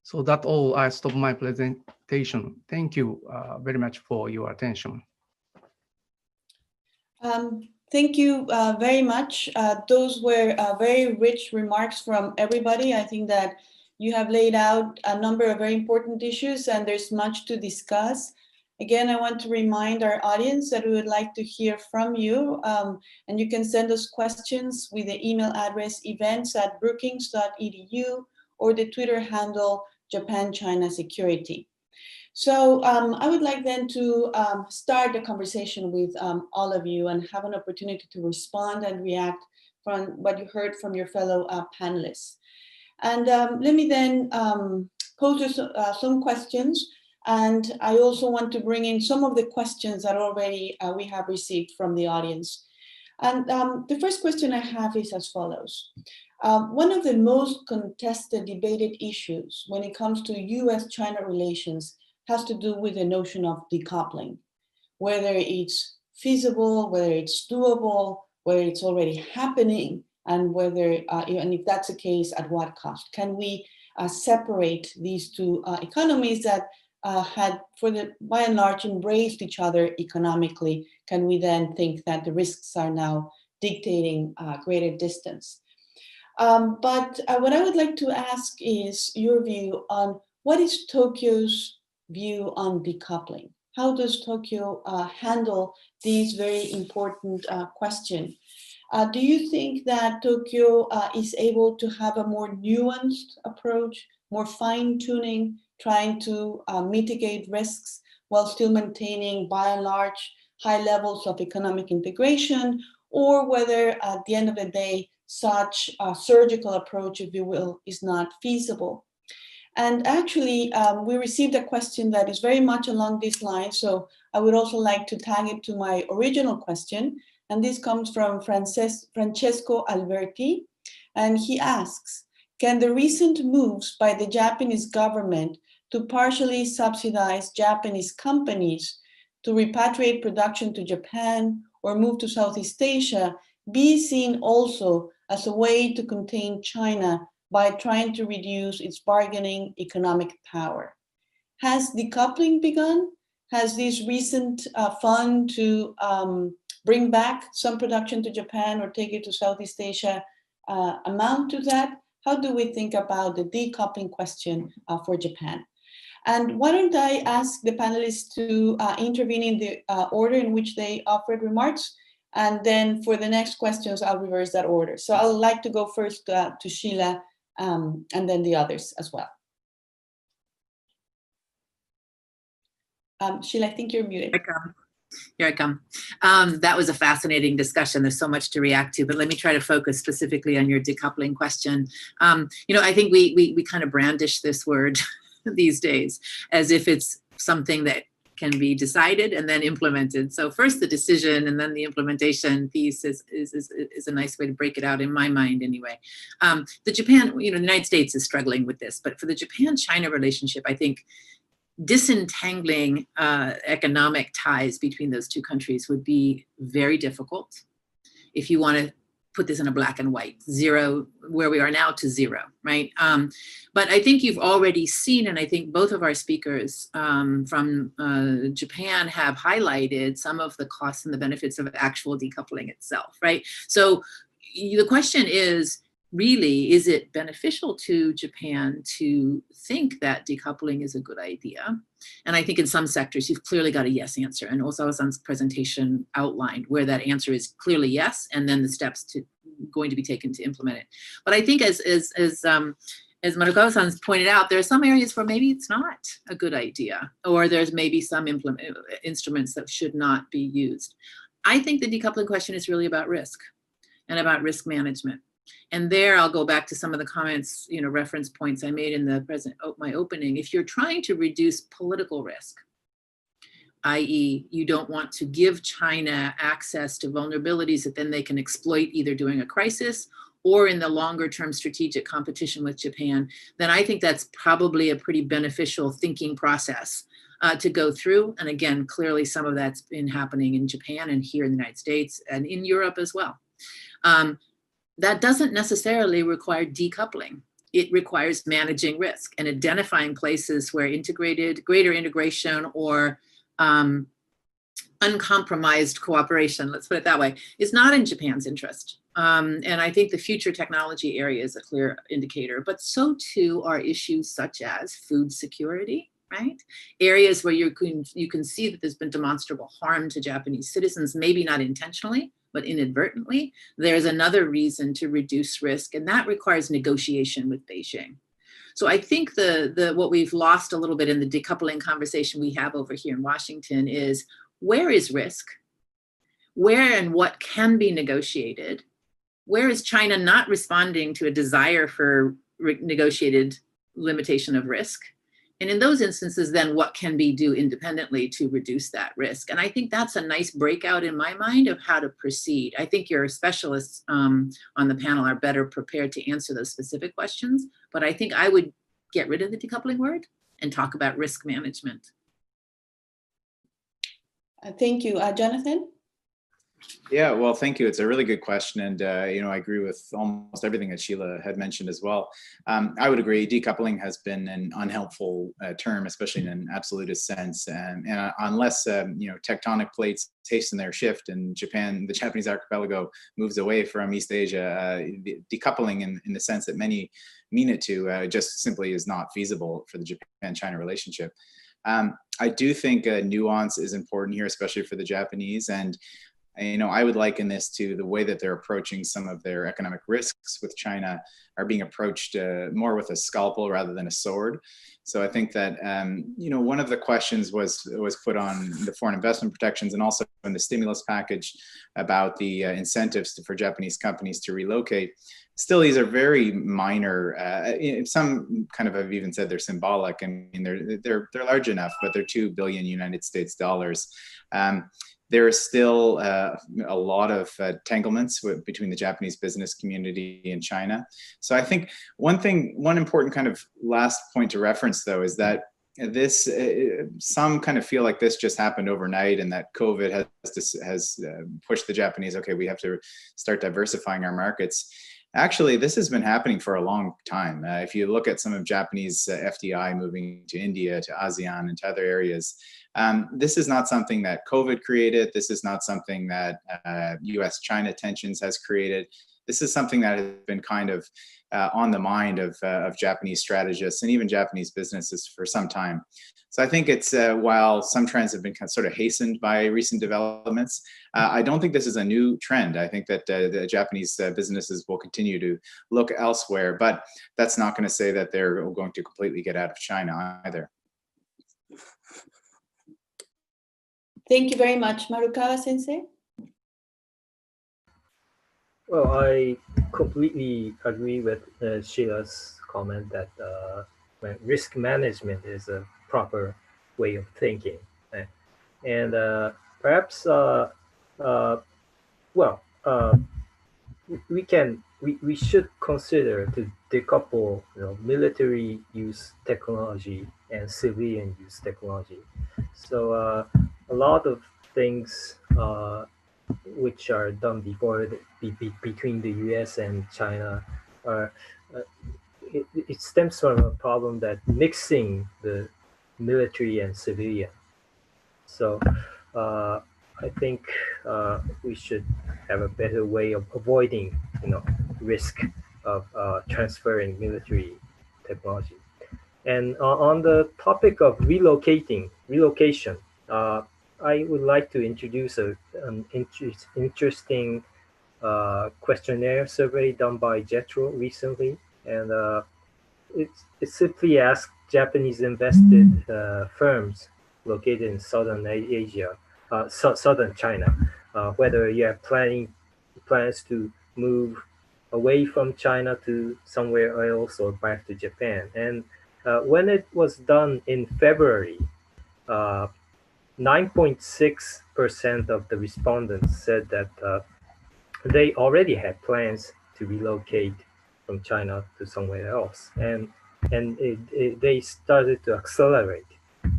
So that's all. I stop my presentation. Thank you very much for your attention. Thank you very much. Those were very rich remarks from everybody. I think that you have laid out a number of very important issues and there's much to discuss. Again, I want to remind our audience that we would like to hear from you, and you can send us questions with the email address events@brookings.edu or the Twitter handle Japan-China Security. So I would like then to start the conversation with all of you and have an opportunity to respond and react from what you heard from your fellow panelists. And let me then pose some questions. And I also want to bring in some of the questions that already we have received from the audience. And the first question I have is as follows. One of the most contested, debated issues when it comes to US-China relations has to do with the notion of decoupling, whether it's feasible, whether it's doable, whether it's already happening, and whether, and if that's the case, at what cost? Can we separate these two economies that had, by and large, embraced each other economically? Can we then think that the risks are now dictating greater distance? But what I would like to ask is your view on what is Tokyo's view on decoupling? How does Tokyo handle these very important question? Do you think that Tokyo is able to have a more nuanced approach, more fine-tuning, trying to mitigate risks while still maintaining, by and large, high levels of economic integration, or whether at the end of the day, such a surgical approach, if you will, is not feasible? And actually, we received a question that is very much along this line, so I would also like to tag it to my original question. And this comes from Francesco Alberti, and he asks, can the recent moves by the Japanese government to partially subsidize Japanese companies to repatriate production to Japan or move to Southeast Asia be seen also as a way to contain China by trying to reduce its bargaining economic power? Has decoupling begun? Has this recent fund to bring back some production to Japan or take it to Southeast Asia amount to that? How do we think about the decoupling question for Japan? And why don't I ask the panelists to intervene in the order in which they offered remarks? And then for the next questions, I'll reverse that order. So I would like to go first to Sheila and then the others as well. Sheila, I think you're muted. Here I come. That was a fascinating discussion. There's so much to react to, but let me try to focus specifically on your decoupling question. You know, I think we kind of brandish this word these days as if it's something that can be decided and then implemented. So first the decision and then the implementation piece is a nice way to break it out in my mind anyway. The Japan, you know, the United States is struggling with this, but for the Japan-China relationship, I think disentangling economic ties between those two countries would be very difficult if you want to put this in a black and white, zero, where we are now to zero, right? But I think you've already seen, and I think both of our speakers from Japan have highlighted some of the costs and the benefits of actual decoupling itself, right? So the question is, really, is it beneficial to Japan to think that decoupling is a good idea? And I think in some sectors, you've clearly got a yes answer. And Osawa-san's presentation outlined where that answer is clearly yes, and then the steps going to be taken to implement it. But I think as Marukawa-san's pointed out, there are some areas where maybe it's not a good idea, or there's maybe some instruments that should not be used. I think the decoupling question is really about risk and about risk management. And there I'll go back to some of the comments, you know, reference points I made in my opening. If you're trying to reduce political risk, i.e. you don't want to give China access to vulnerabilities that then they can exploit either during a crisis or in the longer term strategic competition with Japan, then I think that's probably a pretty beneficial thinking process to go through. And again, clearly some of that's been happening in Japan and here in the United States and in Europe as well. That doesn't necessarily require decoupling. It requires managing risk and identifying places where greater integration or uncompromised cooperation, let's put it that way, is not in Japan's interest. And I think the future technology area is a clear indicator, but so too are issues such as food security, right? Areas where you can see that there's been demonstrable harm to Japanese citizens, maybe not intentionally, but inadvertently. There's another reason to reduce risk, and that requires negotiation with Beijing. So I think what we've lost a little bit in the decoupling conversation we have over here in Washington is, where is risk? Where and what can be negotiated? Where is China not responding to a desire for negotiated limitation of risk? And in those instances, then what can be do independently to reduce that risk? And I think that's a nice breakout in my mind of how to proceed. I think your specialists on the panel are better prepared to answer those specific questions, but I think I would get rid of the decoupling word and talk about risk management. Thank you. Jonathan? Yeah, well, thank you. It's a really good question. And, I agree with almost everything that Sheila had mentioned as well. I would agree, decoupling has been an unhelpful term, especially in an absolutist sense. And unless, tectonic plates hasten their shift and the Japanese archipelago moves away from East Asia, decoupling in the sense that many mean it to just simply is not feasible for the Japan-China relationship. I do think nuance is important here, especially for the Japanese. And I would liken this to the way that they're approaching some of their economic risks with China are being approached more with a scalpel rather than a sword. So I think that, one of the questions was put on the foreign investment protections and also in the stimulus package about the incentives for Japanese companies to relocate. Still, these are very minor. Some kind of have even said they're symbolic. I mean, they're large enough, but they're $2 billion United States dollars. There is still a lot of entanglements between the Japanese business community and China. So I think one important kind of last point to reference, though, is that some kind of feel like this just happened overnight and that COVID has pushed the Japanese, okay, we have to start diversifying our markets. Actually, this has been happening for a long time. If you look at some of Japanese FDI moving to India, to ASEAN, and to other areas, this is not something that COVID created. This is not something that US-China tensions has created. This is something that has been kind of on the mind of Japanese strategists and even Japanese businesses for some time. So I think it's, while some trends have been sort of hastened by recent developments, I don't think this is a new trend. I think that the Japanese businesses will continue to look elsewhere, but that's not going to say that they're going to completely get out of China either. Thank you very much. Marukawa-sensei? Well, I completely agree with Sheila's comment that risk management is a proper way of thinking. And perhaps, we should consider to decouple military use technology and civilian use technology. So a lot of things which are done before between the US and China are it stems from a problem that mixing the military and civilian. So I think we should have a better way of avoiding risk of transferring military technology. And on the topic of relocation, I would like to introduce an interesting questionnaire survey done by Jetro recently. And it simply asks Japanese invested firms located in Southern Asia, Southern China, whether you have plans to move away from China to somewhere else or back to Japan. And when it was done in February, 9.6% of the respondents said that they already had plans to relocate from China to somewhere else, and they started to accelerate.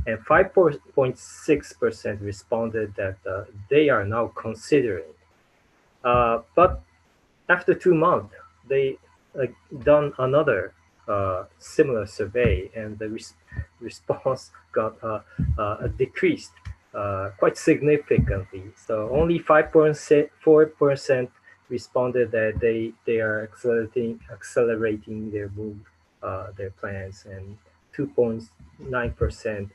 And 5.6% responded that they are now considering. But after 2 months, they done another similar survey, and the response got decreased quite significantly. So only 5.4% responded that they are accelerating their move, their plans, and 2.9%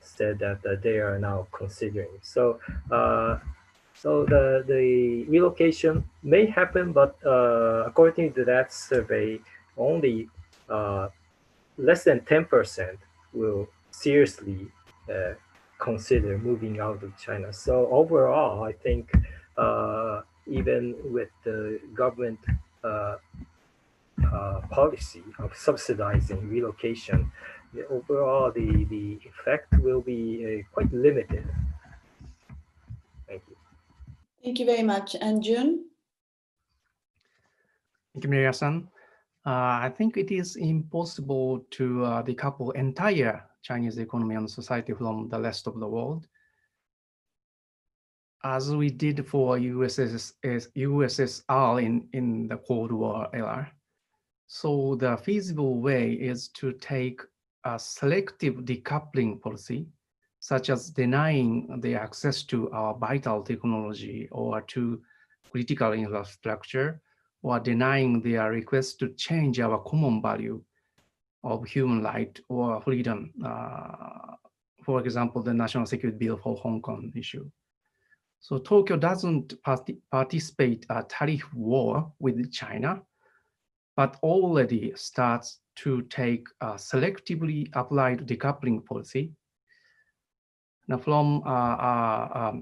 said that they are now considering. So the relocation may happen, but according to that survey, only less than 10% will seriously consider moving out of China. So overall, I think even with the government policy of subsidizing relocation, overall the effect will be quite limited. Thank you. Thank you very much. And Jun? Thank you, Maria-san. I think it is impossible to decouple entire Chinese economy and society from the rest of the world, as we did for USSR in the Cold War era. So the feasible way is to take a selective decoupling policy, such as denying the access to our vital technology or to critical infrastructure, or denying their request to change our common value of human right or freedom. For example, the National Security Bill for Hong Kong issue. So Tokyo doesn't participate a tariff war with China, but already starts to take a selectively applied decoupling policy. Now, from our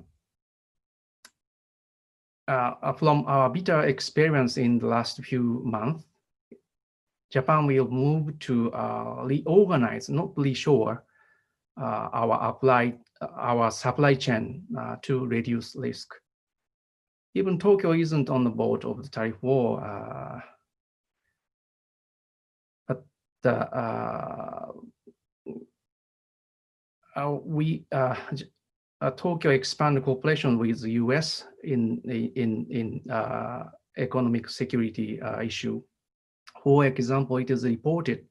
bitter experience in the last few months, Japan will move to reorganize, not reshore, our supply chain to reduce risk. Even Tokyo isn't on the board of the tariff war, but Tokyo expanded cooperation with the US in economic security issue. For example, it is reported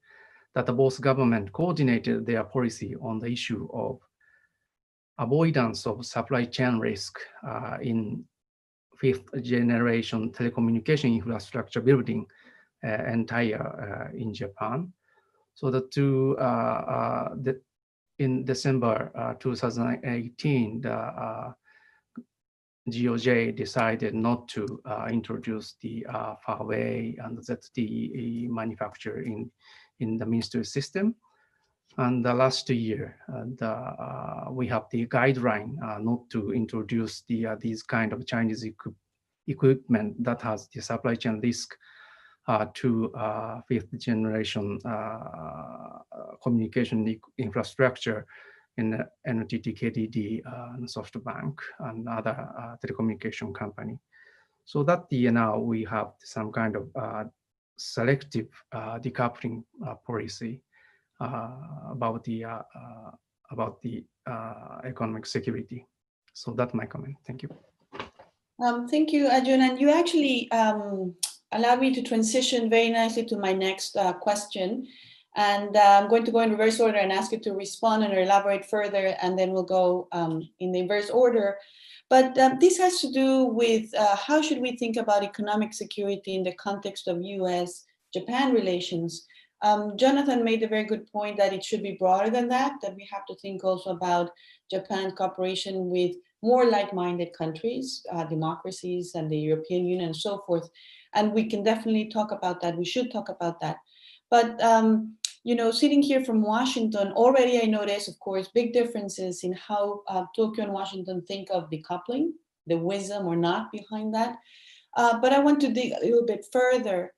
that both governments coordinated their policy on the issue of avoidance of supply chain risk in fifth generation telecommunication infrastructure building entire in Japan. So in December 2018, the GOJ decided not to introduce the Huawei and ZTE manufacturer in the ministry system. And the last year, we have the guideline not to introduce these kind of Chinese equipment that has the supply chain risk to fifth generation communication infrastructure in NTT, KDD, and SoftBank, and other telecommunication company. So that now we have some kind of selective decoupling policy about the economic security. So that's my comment. Thank you. Thank you, Ajun. And you actually allowed me to transition very nicely to my next question. And I'm going to go in reverse order and ask you to respond and elaborate further, and then we'll go in the inverse order. But this has to do with how should we think about economic security in the context of US-Japan relations. Jonathan made a very good point that it should be broader than that we have to think also about Japan's cooperation with more like-minded countries, democracies, and the European Union and so forth. And we can definitely talk about that. We should talk about that. But sitting here from Washington, already I notice, of course, big differences in how Tokyo and Washington think of decoupling, the wisdom or not behind that. But I want to dig a little bit further.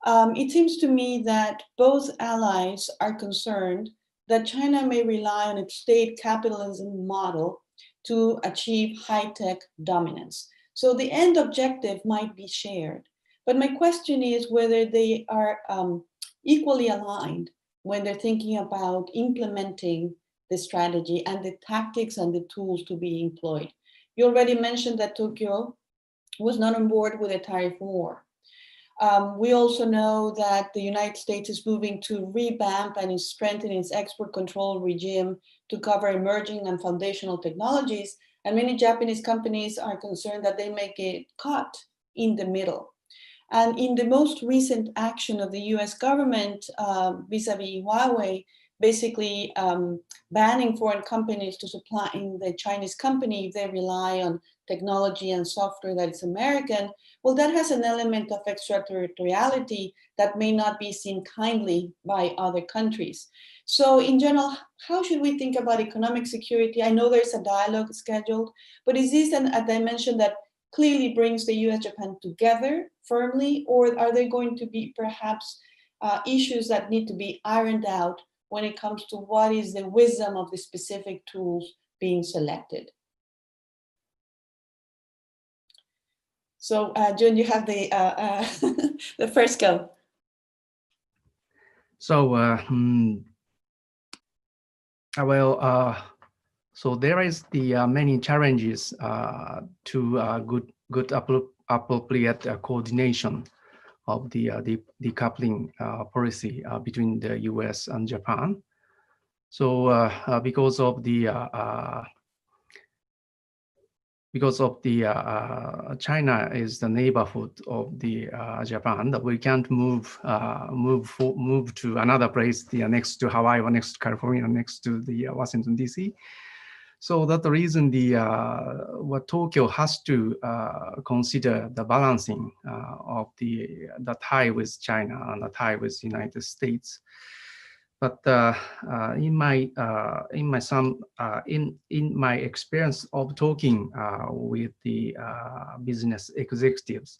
It seems to me that both allies are concerned that China may rely on its state capitalism model to achieve high-tech dominance. So the end objective might be shared, But my question is whether they are equally aligned when they're thinking about implementing the strategy and the tactics and the tools to be employed. You already mentioned that Tokyo was not on board with a tariff war. We also know that the United States is moving to revamp and strengthen its export control regime to cover emerging and foundational technologies. And many Japanese companies are concerned that they may get caught in the middle. And in the most recent action of the US government vis-a-vis Huawei, basically banning foreign companies to supply in the Chinese company if they rely on technology and software that is American, well, that has an element of extraterritoriality that may not be seen kindly by other countries. So in general, how should we think about economic security? I know there's a dialogue scheduled, but is this a dimension that clearly brings the US-Japan together firmly, or are there going to be perhaps issues that need to be ironed out when it comes to what is the wisdom of the specific tools being selected? So, Jun, you have the the first go. So, so there is the many challenges to good appropriate coordination of the decoupling policy between the US and Japan. So because of the China is the neighborhood of the Japan, that we can't move to another place, next to Hawaii or next to California, next to the Washington DC. So that's the reason what Tokyo has to consider the balancing of the tie with China and the tie with the United States. But in my experience of talking with the business executives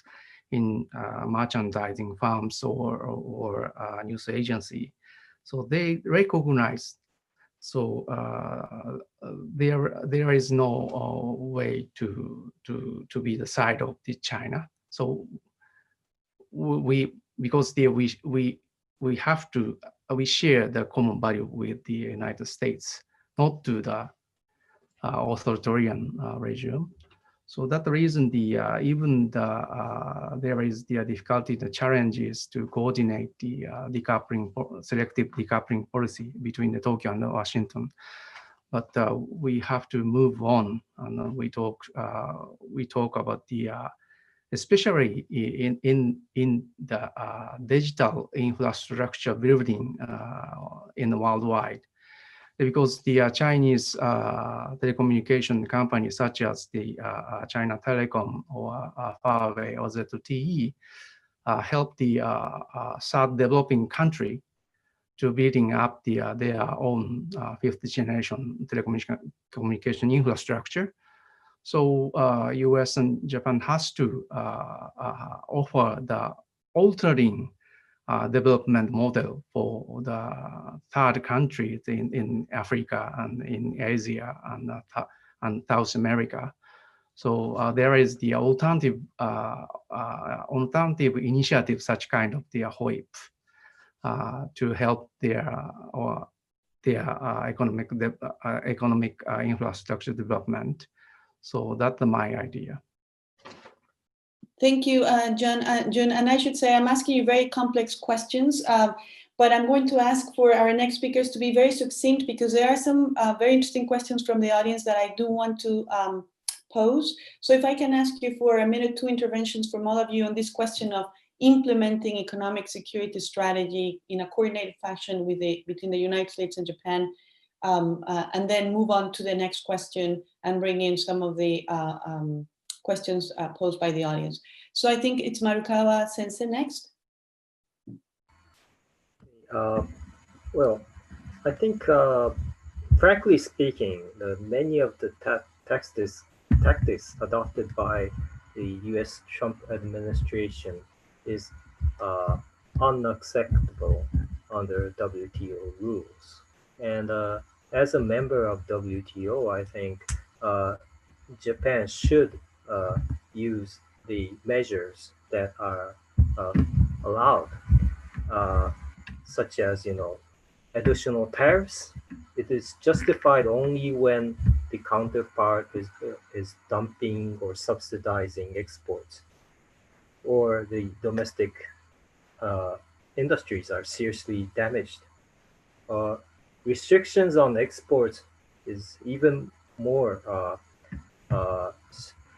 in merchandising firms or news agency, so they recognize. So there is no way to be the side of the China. So we have to we share the common value with the United States, not to the authoritarian regime. So that's the reason even there is the difficulty, the challenges to coordinate the selective decoupling policy between the Tokyo and Washington. But we have to move on, and we talk about the especially in the digital infrastructure building in the worldwide, because the Chinese telecommunication companies such as the China Telecom or Huawei or ZTE help the third developing country to building up their own fifth generation telecommunication infrastructure. So US and Japan has to offer the altering development model for the third countries in Africa and in Asia and South America. So there is the alternative initiative, such kind of the HOIP, to help their economic infrastructure development. So that's my idea. Thank you, Jun. And I should say I'm asking you very complex questions, but I'm going to ask for our next speakers to be very succinct, because there are some very interesting questions from the audience that I do want to pose. So if I can ask you for a minute, 2 interventions from all of you on this question of implementing economic security strategy in a coordinated fashion between the United States and Japan, and then move on to the next question and bring in some of the questions posed by the audience. So I think it's Marukawa Sensei next. Well, I think, frankly speaking, many of the tactics adopted by the U.S. Trump administration is unacceptable under WTO rules. And as a member of WTO, I think Japan should use the measures that are allowed, such as additional tariffs. It is justified only when the counterpart is dumping or subsidizing exports, or the domestic industries are seriously damaged. Uh, Restrictions on exports is even more. I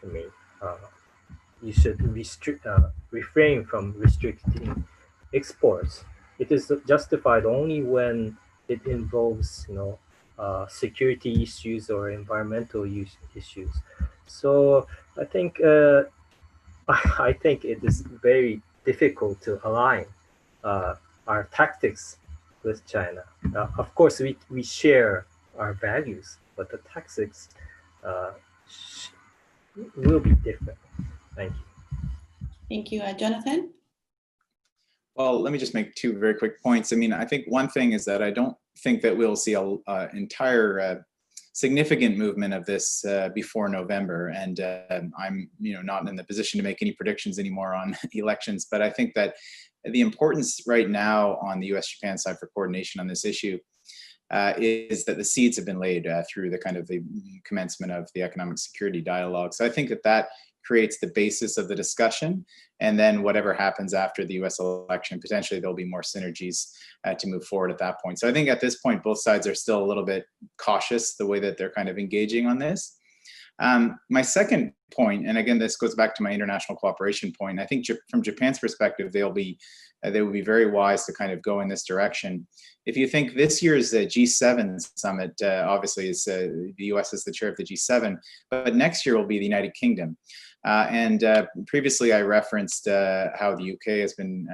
mean, uh, you should refrain from restricting exports. It is justified only when it involves, security issues or environmental issues. So I think I think it is very difficult to align uh, our tactics with China. Of course, we share our values, but the tactics uh, sh- will be different. Thank you. Thank you. Jonathan? Well, let me just make two very quick points. I mean, I think one thing is that I don't think that we'll see an entire significant movement of this before November. And I'm not in the position to make any predictions anymore on elections, but I think that the importance right now on the US-Japan side for coordination on this issue is that the seeds have been laid through the kind of the commencement of the economic security dialogue. So I think that that creates the basis of the discussion. And then whatever happens after the US election, potentially there'll be more synergies to move forward at that point. So I think at this point, both sides are still a little bit cautious the way that they're kind of engaging on this. My second point, and again, this goes back to my international cooperation point, I think from Japan's perspective, they will be very wise to kind of go in this direction. If you think this year's G7 summit, obviously is the US is the chair of the G7, but next year will be the United Kingdom. And previously I referenced how the UK has been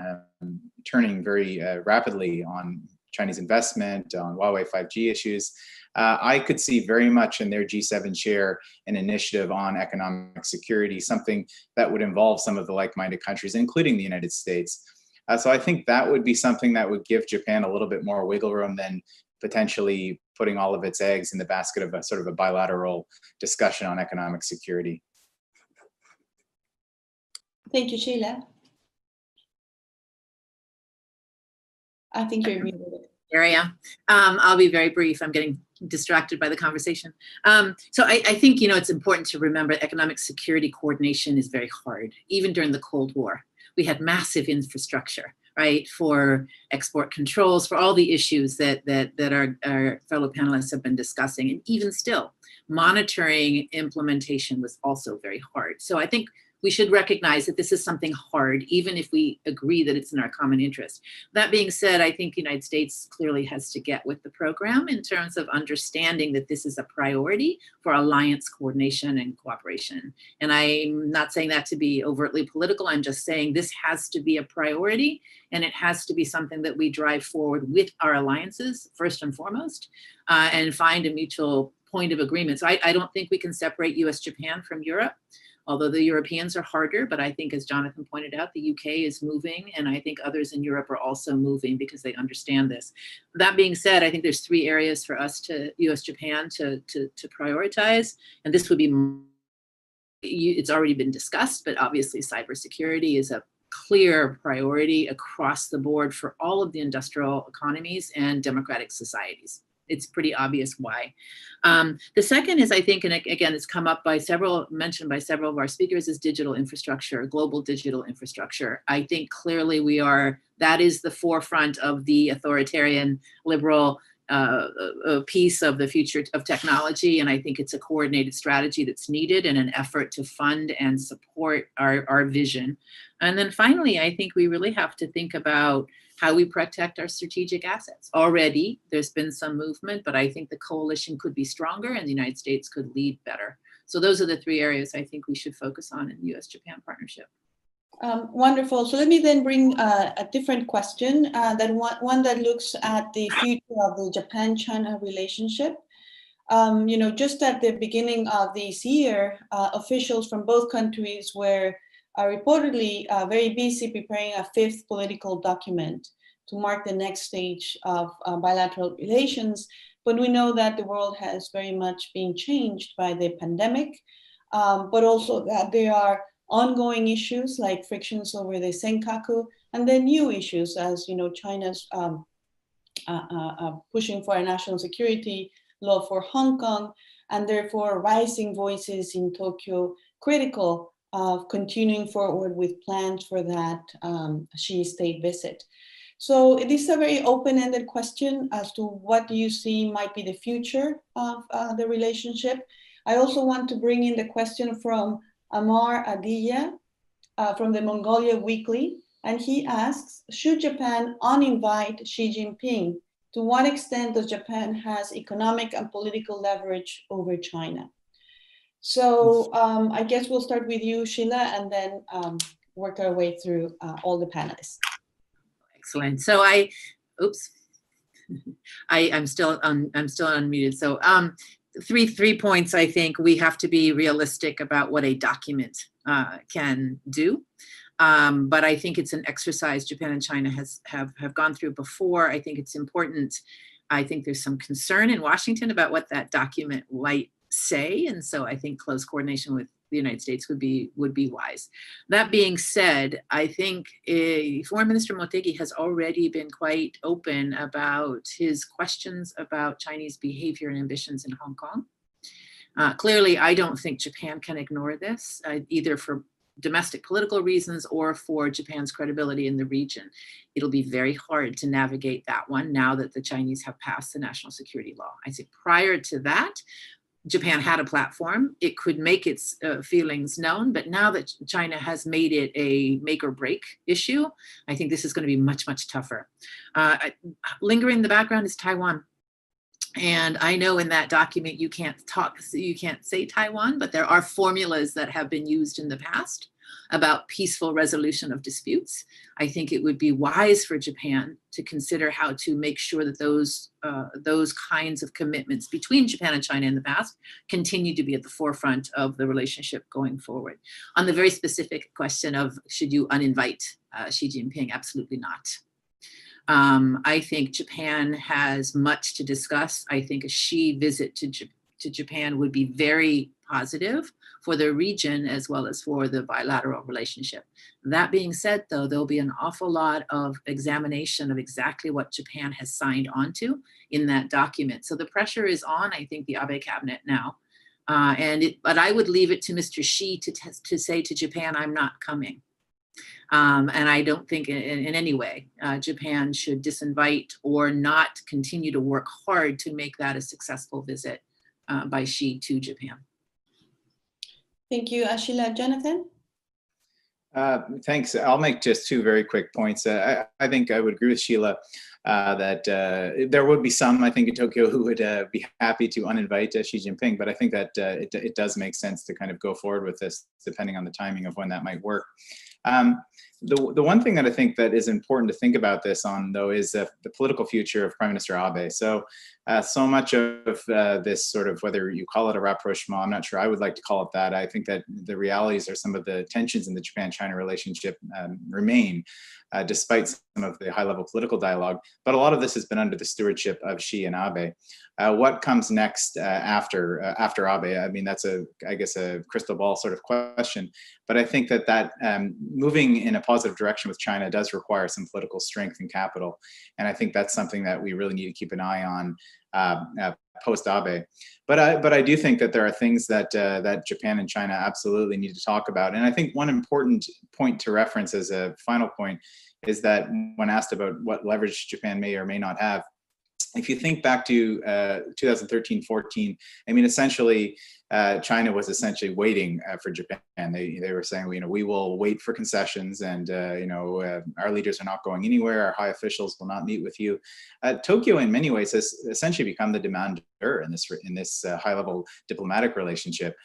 turning very rapidly on Chinese investment, on Huawei 5G issues. I could see very much in their G7 chair an initiative on economic security, something that would involve some of the like-minded countries, including the United States. So I think that would be something that would give Japan a little bit more wiggle room than potentially putting all of its eggs in the basket of a sort of a bilateral discussion on economic security. Thank you, Sheila. I think you're muted. Area. I'll be very brief. I'm getting distracted by the conversation. So I think, it's important to remember economic security coordination is very hard. Even during the Cold War, we had massive infrastructure, right, for export controls, for all the issues that our fellow panelists have been discussing. And even still, monitoring implementation was also very hard. So I think we should recognize that this is something hard, even if we agree that it's in our common interest. That being said, I think the United States clearly has to get with the program in terms of understanding that this is a priority for alliance coordination and cooperation. And I'm not saying that to be overtly political. I'm just saying this has to be a priority, and it has to be something that we drive forward with our alliances, first and foremost, and find a mutual point of agreement. So I don't think we can separate US-Japan from Europe. Although the Europeans are harder, but I think, as Jonathan pointed out, the UK is moving, and I think others in Europe are also moving because they understand this. That being said, I think there's three areas for us US-Japan to prioritize, and this would be, it's already been discussed, but obviously cybersecurity is a clear priority across the board for all of the industrial economies and democratic societies. It's pretty obvious why. The second is, I think, and again, it's come up mentioned by several of our speakers, is digital infrastructure, global digital infrastructure. I think clearly that is the forefront of the authoritarian liberal piece of the future of technology. And I think it's a coordinated strategy that's needed in an effort to fund and support our vision. And then finally, I think we really have to think about how we protect our strategic assets. Already, there's been some movement, but I think the coalition could be stronger and the United States could lead better. So those are the three areas I think we should focus on in the US-Japan partnership. Wonderful. So let me then bring a different question, one that looks at the future of the Japan-China relationship. Just at the beginning of this year, officials from both countries were reportedly very busy preparing a fifth political document to mark the next stage of bilateral relations. But we know that the world has very much been changed by the pandemic, but also that there are ongoing issues like frictions over the Senkaku, and then new issues as China's pushing for a national security law for Hong Kong, and therefore rising voices in Tokyo critical of continuing forward with plans for that Xi state visit. So it is a very open-ended question as to what do you see might be the future of the relationship. I also want to bring in the question from Amar Adiya from the Mongolia Weekly, and he asks, should Japan uninvite Xi Jinping? To what extent does Japan has economic and political leverage over China? So I guess we'll start with you, Sheila, and then work our way through all the panelists. Excellent. So I'm still unmuted. So three points. I think we have to be realistic about what a document can do. But I think it's an exercise Japan and China have gone through before. I think it's important. I think there's some concern in Washington about what that document might say. And so I think close coordination with the United States would be wise. That being said, I think Foreign Minister Motegi has already been quite open about his questions about Chinese behavior and ambitions in Hong Kong. Clearly, I don't think Japan can ignore this, either for domestic political reasons or for Japan's credibility in the region. It'll be very hard to navigate that one now that the Chinese have passed the national security law. I say prior to that, Japan had a platform. It could make its feelings known, but now that China has made it a make or break issue, I think this is going to be much, much tougher. Lingering in the background is Taiwan. And I know in that document you can't say Taiwan, but there are formulas that have been used in the past about peaceful resolution of disputes. I think it would be wise for Japan to consider how to make sure that those kinds of commitments between Japan and China in the past continue to be at the forefront of the relationship going forward. On the very specific question of should you uninvite Xi Jinping, absolutely not. I think Japan has much to discuss. I think a Xi visit to Japan would be very positive for the region as well as for the bilateral relationship. That being said, though, there'll be an awful lot of examination of exactly what Japan has signed onto in that document. So the pressure is on, I think, the Abe cabinet now. But I would leave it to Mr. Xi to say to Japan, I'm not coming. And I don't think in any way Japan should disinvite or not continue to work hard to make that a successful visit by Xi to Japan. Thank you, Sheila. Jonathan? Thanks. I'll make just two very quick points. I think I would agree with Sheila that there would be some, I think, in Tokyo who would be happy to uninvite Xi Jinping, but I think that it does make sense to kind of go forward with this, depending on the timing of when that might work. The one thing that I think that is important to think about this on, though, is the political future of Prime Minister Abe. So much of this sort of, whether you call it a rapprochement, I'm not sure I would like to call it that. I think that the realities are some of the tensions in the Japan-China relationship remain, despite some of the high-level political dialogue. But a lot of this has been under the stewardship of Xi and Abe. What comes next after Abe? I mean, that's I guess a crystal ball sort of question. But I think that moving in a positive direction with China does require some political strength and capital. And I think that's something that we really need to keep an eye on post-Abe. But I do think that there are things that Japan and China absolutely need to talk about. And I think one important point to reference as a final point is that when asked about what leverage Japan may or may not have, if you think back to 2013-14, I mean, essentially, China was essentially waiting for Japan. They were saying, we will wait for concessions, and our leaders are not going anywhere. Our high officials will not meet with you. Tokyo, in many ways, has essentially become the demander in this high-level diplomatic relationship.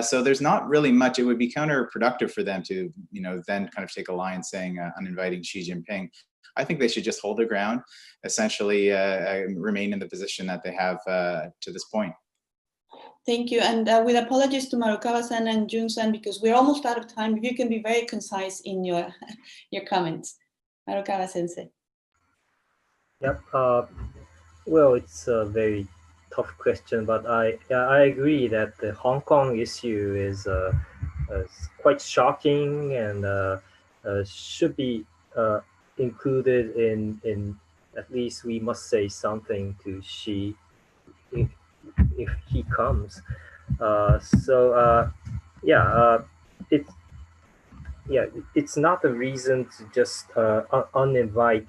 So there's not really much. It would be counterproductive for them to, then kind of take a line saying uninviting Xi Jinping. I think they should just hold their ground, essentially remain in the position that they have to this point. Thank you. And with apologies to Marukawa-san and Jun-san, because we're almost out of time, if you can be very concise in your comments. Marukawa-sensei. Yep. Well, it's a very tough question, but I agree that the Hong Kong issue is quite shocking and should be included in at least we must say something to Xi if he comes. It it's not a reason to just uninvite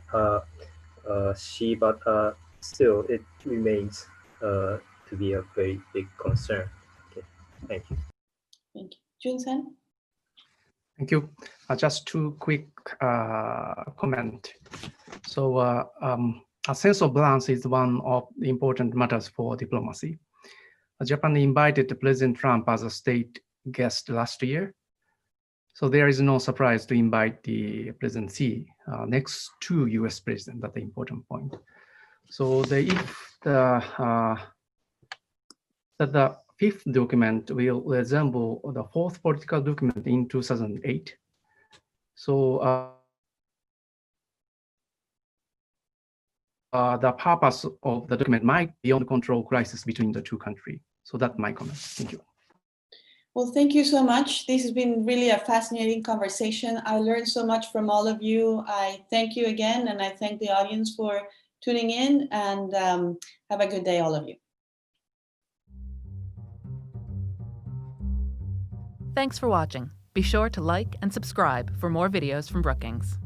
Xi, but still it remains to be a very big concern. Okay, thank you. Thank you. Jun-san? Thank you. Just two quick comment. So a sense of balance is one of the important matters for diplomacy. Japan invited President Trump as a state guest last year. So there is no surprise to invite the President Xi next to US President. That's the important point. So if the fifth document will resemble the fourth political document in 2008. So the purpose of the document might be beyond control crisis between the two countries. So that's my comment. Thank you. Well, thank you so much. This has been really a fascinating conversation. I learned so much from all of you. I thank you again, and I thank the audience for tuning in, and have a good day, all of you. Thanks for watching. Be sure to like and subscribe for more videos from Brookings.